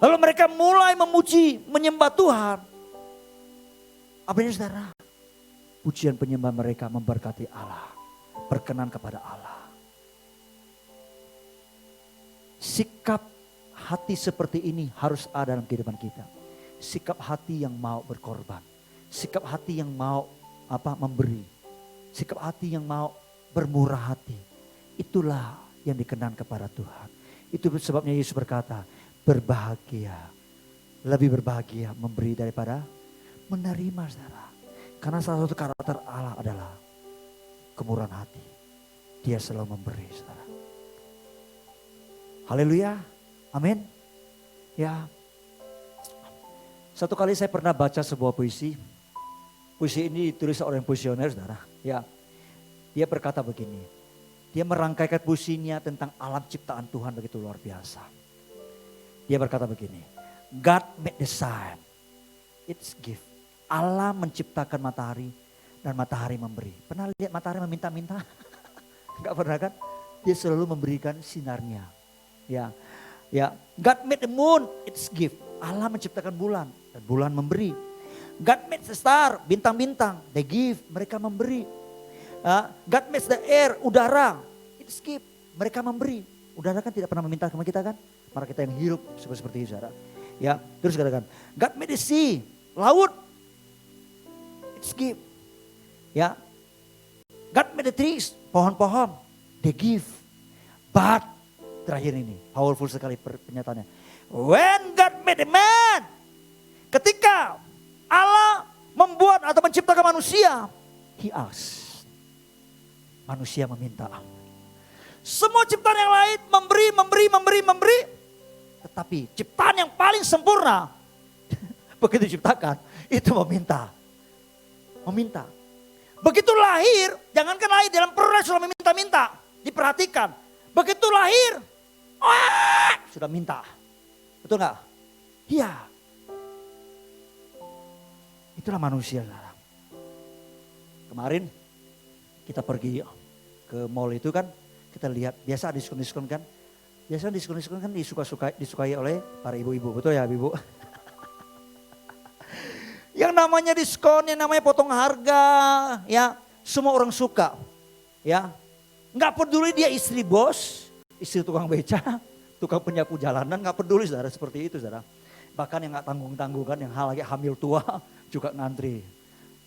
Lalu mereka mulai memuji, menyembah Tuhan. Apa ini saudara? Pujian penyembah mereka memberkati Allah. Berkenan kepada Allah. Sikap hati seperti ini harus ada dalam kehidupan kita. Sikap hati yang mau berkorban. Sikap hati yang mau memberi. Sikap hati yang mau bermurah hati. Itulah yang dikenan kepada Tuhan. Itu sebabnya Yesus berkata, berbahagia. Lebih berbahagia memberi daripada menerima saudara. Karena salah satu karakter Allah adalah kemurahan hati. Dia selalu memberi saudara. Haleluya. Amin. Ya. Satu kali saya pernah baca sebuah puisi. Puisi ini ditulis oleh puisioner saudara. Ya. Dia berkata begini. Dia merangkaikan puisinya tentang alam ciptaan Tuhan begitu luar biasa. Dia berkata begini. God made the sun. It's gift. Allah menciptakan matahari dan matahari memberi. Pernah lihat matahari meminta-minta? Enggak pernah kan? Dia selalu memberikan sinarnya. Ya. Ya, God made the moon, it's gift. Allah menciptakan bulan dan bulan memberi. God made the star, bintang-bintang, they give, mereka memberi. God makes the air, udara, it's gift, mereka memberi. Udara kan tidak pernah meminta sama kita kan? Maka kita yang hidup seperti itu saudara. Ya, terus katakan, God made the sea, laut, it's gift. Ya, God made the trees, pohon-pohon, they give. But terakhir ini, powerful sekali pernyataannya. When God made the man, ketika Allah membuat atau menciptakan manusia, He asks. Manusia meminta. Semua ciptaan yang lain memberi. Tetapi ciptaan yang paling sempurna, begitu diciptakan, itu meminta. Meminta. Begitu lahir, jangankan lahir dalam perut sudah meminta-minta. Diperhatikan. Begitu lahir, sudah minta. Betul gak? Iya. Itulah manusia sekarang. Kemarin kita pergi ke mall itu kan, kita lihat biasa diskon-diskon kan. Biasa diskon-diskon kan disukai oleh para ibu-ibu, betul ya ibu? Yang namanya diskon, yang namanya potong harga, ya semua orang suka. Ya, nggak peduli dia istri bos, istri tukang beca, tukang penyapu jalanan, nggak peduli saudara seperti itu saudara. Bahkan yang nggak tanggung-tanggung kan, yang lagi hamil tua juga ngantri,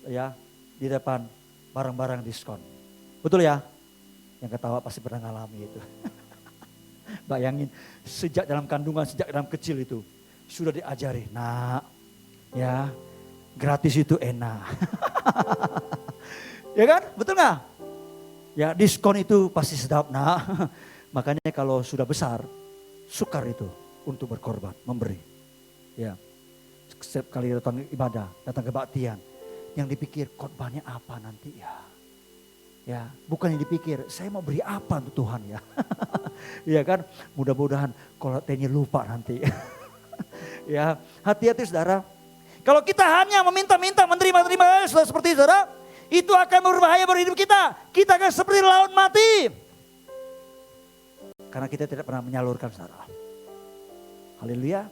ya di depan barang-barang diskon. Betul ya? Yang ketawa pasti pernah ngalami itu. Bayangin sejak dalam kandungan, sejak dalam kecil itu sudah diajari, nak, ya gratis itu enak. Ya kan? Betul nggak? Ya diskon itu pasti sedap, nak. Makanya kalau sudah besar, sukar itu untuk berkorban, memberi. Ya, setiap kali datang ibadah, datang kebaktian, yang dipikir korbannya apa nanti ya. Ya, bukan yang dipikir, saya mau beri apa untuk Tuhan ya. Ya kan, mudah-mudahan kalau tanya lupa nanti. Ya, hati-hati saudara. Kalau kita hanya meminta-minta, menerima-terima seperti saudara, itu akan berbahaya bagi hidup kita. Kita akan seperti laut mati. Karena kita tidak pernah menyalurkan saudara. Haleluya.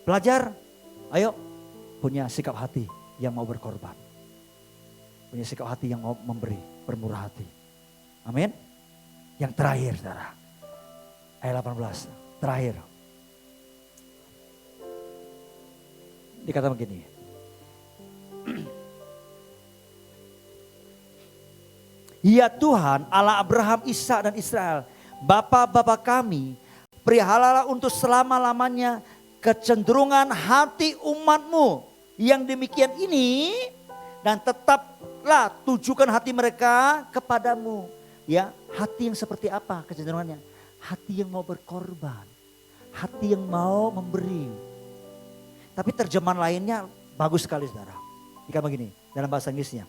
Belajar, ayo punya sikap hati yang mau berkorban. Punya sikap hati yang mau memberi, bermurah hati. Amin. Yang terakhir saudara. Ayat 18, terakhir. Dikata begini. Ya Tuhan Allah Abraham, Ishak dan Israel, Bapa-bapa kami, perihalalah untuk selama-lamanya kecenderungan hati umatmu yang demikian ini, dan tetaplah tujukan hati mereka kepadamu. Ya, hati yang seperti apa kecenderungannya? Hati yang mau berkorban, hati yang mau memberi. Tapi terjemahan lainnya bagus sekali saudara. Jika begini dalam bahasa Inggrisnya.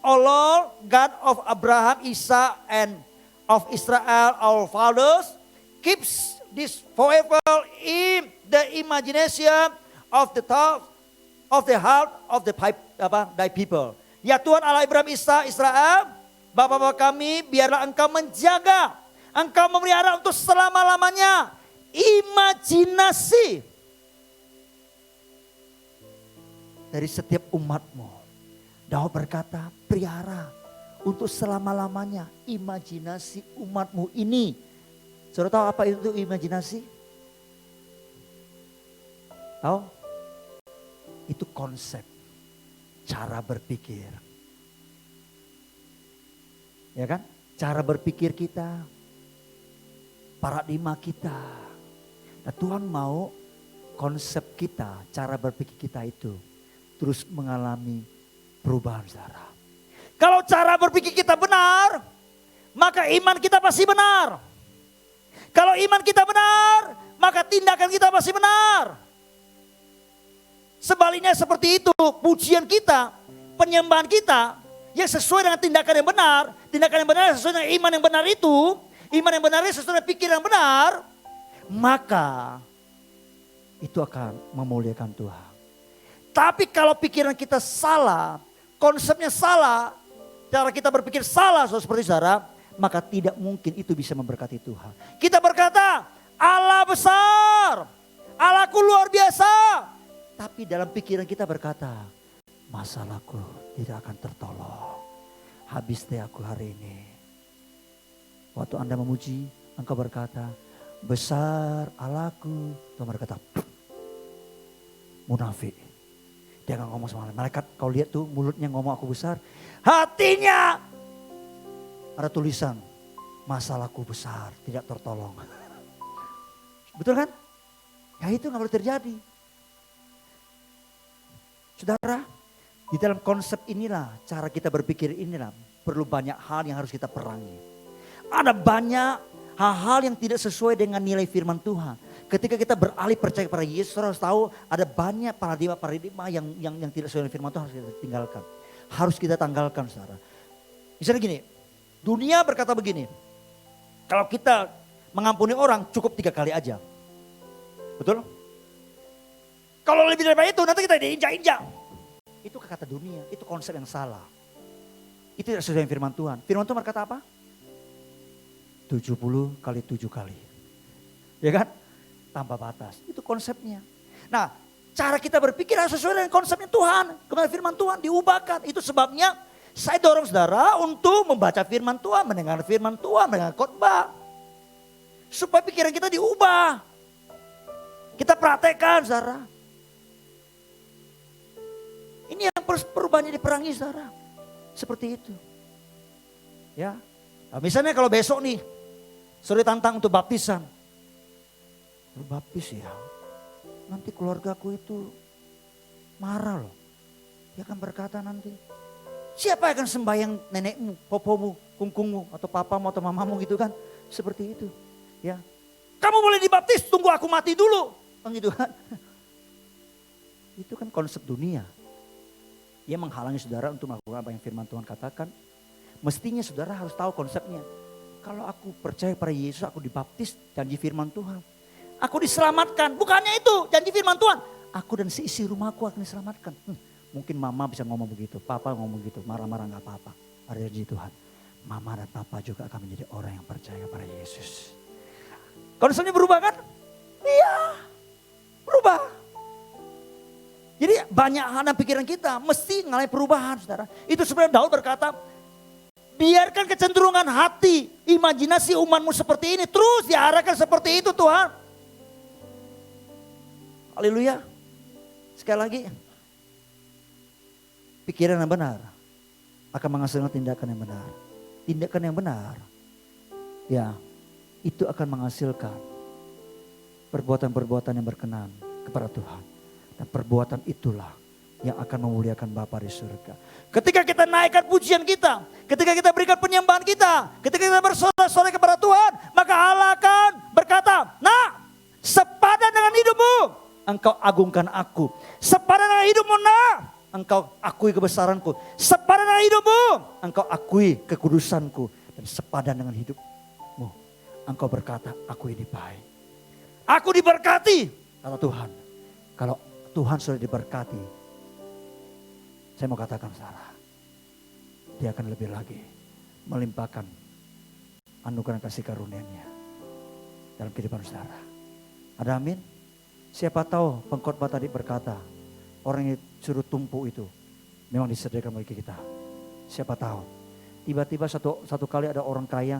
O Lord, God of Abraham, Isaac and of Israel, our fathers, keeps this forever in the imagination of the thought of the heart of thy people. Ya Tuhan Allah Abraham, Ishak, Israel, Bapa-bapa kami, biarlah Engkau menjaga, Engkau memelihara untuk selama-lamanya imajinasi dari setiap umatmu. Daud berkata, pelihara untuk selama-lamanya imajinasi umatmu ini. Saudara tahu apa itu imajinasi? Tahu? Itu konsep, cara berpikir. Ya kan? Cara berpikir kita, paradigma kita. Nah, Tuhan mau konsep kita, cara berpikir kita itu terus mengalami perubahan saudara. Kalau cara berpikir kita benar, maka iman kita pasti benar. Kalau iman kita benar, maka tindakan kita pasti benar. Sebaliknya seperti itu, pujian kita, penyembahan kita yang sesuai dengan tindakan yang benar, tindakan yang benar sesuai dengan iman yang benar itu, iman yang benar sesuai dengan pikir yang benar, maka itu akan memuliakan Tuhan. Tapi kalau pikiran kita salah, konsepnya salah, cara kita berpikir salah seperti saudara, maka tidak mungkin itu bisa memberkati Tuhan. Kita berkata, Allah besar, Allahku luar biasa. Tapi dalam pikiran kita berkata, masalahku tidak akan tertolong. Habis deh aku hari ini. Waktu Anda memuji, engkau berkata, besar Allahku. Tuhan berkata, munafik. Dia gak ngomong sama malaikat, kau lihat tuh mulutnya ngomong aku besar. Hatinya ada tulisan, masalahku besar, tidak tertolong. Betul kan? Ya itu gak boleh terjadi. Saudara, di dalam konsep inilah, cara kita berpikir inilah, perlu banyak hal yang harus kita perangi. Ada banyak hal-hal yang tidak sesuai dengan nilai firman Tuhan. Ketika kita beralih percaya kepada Yesus, saudara harus tahu ada banyak paradigma yang tidak sesuai dengan firman Tuhan harus kita tinggalkan. Harus kita tanggalkan saudara. Misalnya gini, dunia berkata begini, kalau kita mengampuni orang cukup 3 kali aja. Betul? Kalau lebih dari itu nanti kita diinjak-injak. Itu kata dunia, itu konsep yang salah. Itu tidak sesuai dengan firman Tuhan. Firman Tuhan berkata apa? 70 kali 7 kali. Ya kan? Tanpa batas. Itu konsepnya. Nah, cara kita berpikir harus sesuai dengan konsepnya Tuhan. Kemudian firman Tuhan diubahkan. Itu sebabnya saya dorong saudara untuk membaca firman Tuhan, mendengar firman Tuhan, mendengar khotbah. Supaya pikiran kita diubah. Kita praktekkan saudara. Ini yang perubahannya diperangi saudara. Seperti itu. Ya. Nah, misalnya kalau besok nih, saudara tantang untuk baptisan. Baptis ya, nanti keluargaku itu marah loh. Dia akan berkata nanti, siapa yang akan sembahyang nenekmu, popomu, kungkungmu, atau papamu atau mamamu gitu kan. Seperti itu. Ya, kamu boleh dibaptis, tunggu aku mati dulu. Gitu kan. Itu kan konsep dunia. Ia menghalangi saudara untuk melakukan apa yang firman Tuhan katakan. Mestinya saudara harus tahu konsepnya. Kalau aku percaya pada Yesus, aku dibaptis, janji firman Tuhan. Aku diselamatkan, bukannya itu janji firman Tuhan. Aku dan seisi rumahku akan diselamatkan. Mungkin mama bisa ngomong begitu, papa ngomong begitu, marah-marah gak apa-apa. Ada janji Tuhan. Mama dan papa juga akan menjadi orang yang percaya pada Yesus. Konsepnya berubah kan? Iya, berubah. Jadi banyak hal dalam pikiran kita mesti mengalami perubahan, saudara. Itu sebenarnya Daud berkata, biarkan kecenderungan hati, imajinasi umatmu seperti ini. Terus diarahkan seperti itu Tuhan. Haleluya. Sekali lagi. Pikiran yang benar akan menghasilkan tindakan yang benar. Tindakan yang benar, ya itu akan menghasilkan perbuatan-perbuatan yang berkenan kepada Tuhan. Dan perbuatan itulah yang akan memuliakan Bapa di surga. Ketika kita naikkan pujian kita, ketika kita berikan penyembahan kita, ketika kita bersorak-sorai kepada Tuhan, maka Allah akan berkata, nah sepadan dengan hidupmu, engkau agungkan aku. Sepadan dengan hidupmu, nah engkau akui kebesaranku. Sepadan dengan hidupmu, engkau akui kekudusanku. Dan sepadan dengan hidupmu, engkau berkata, aku ini baik. Aku diberkati, kata Tuhan. Kalau Tuhan sudah diberkati, saya mau katakan saudara, dia akan lebih lagi melimpahkan anugerah kasih karunia-Nya dalam kehidupan saudara. Ada amin? Siapa tahu pengkhotbah tadi berkata, orang yang suruh tumpuk itu memang disediakan bagi kita. Siapa tahu. Tiba-tiba satu kali ada orang kaya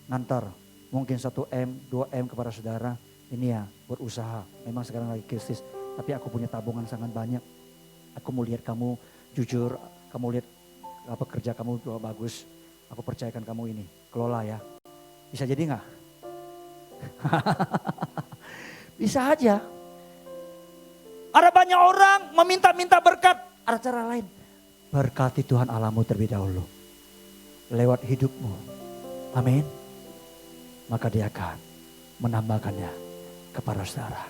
ngantar mungkin 1 M, 2 M kepada saudara. Ini ya buat usaha. Memang sekarang lagi krisis. Tapi aku punya tabungan sangat banyak. Aku mau lihat kamu jujur. Kamu lihat apa kerja kamu bagus. Aku percayakan kamu ini. Kelola ya. Bisa jadi gak? Bisa aja. Ada banyak orang meminta-minta berkat. Ada cara lain. Berkati Tuhan Allahmu terlebih dahulu. Lewat hidupmu. Amin. Maka dia akan menambahkannya kepada saudara.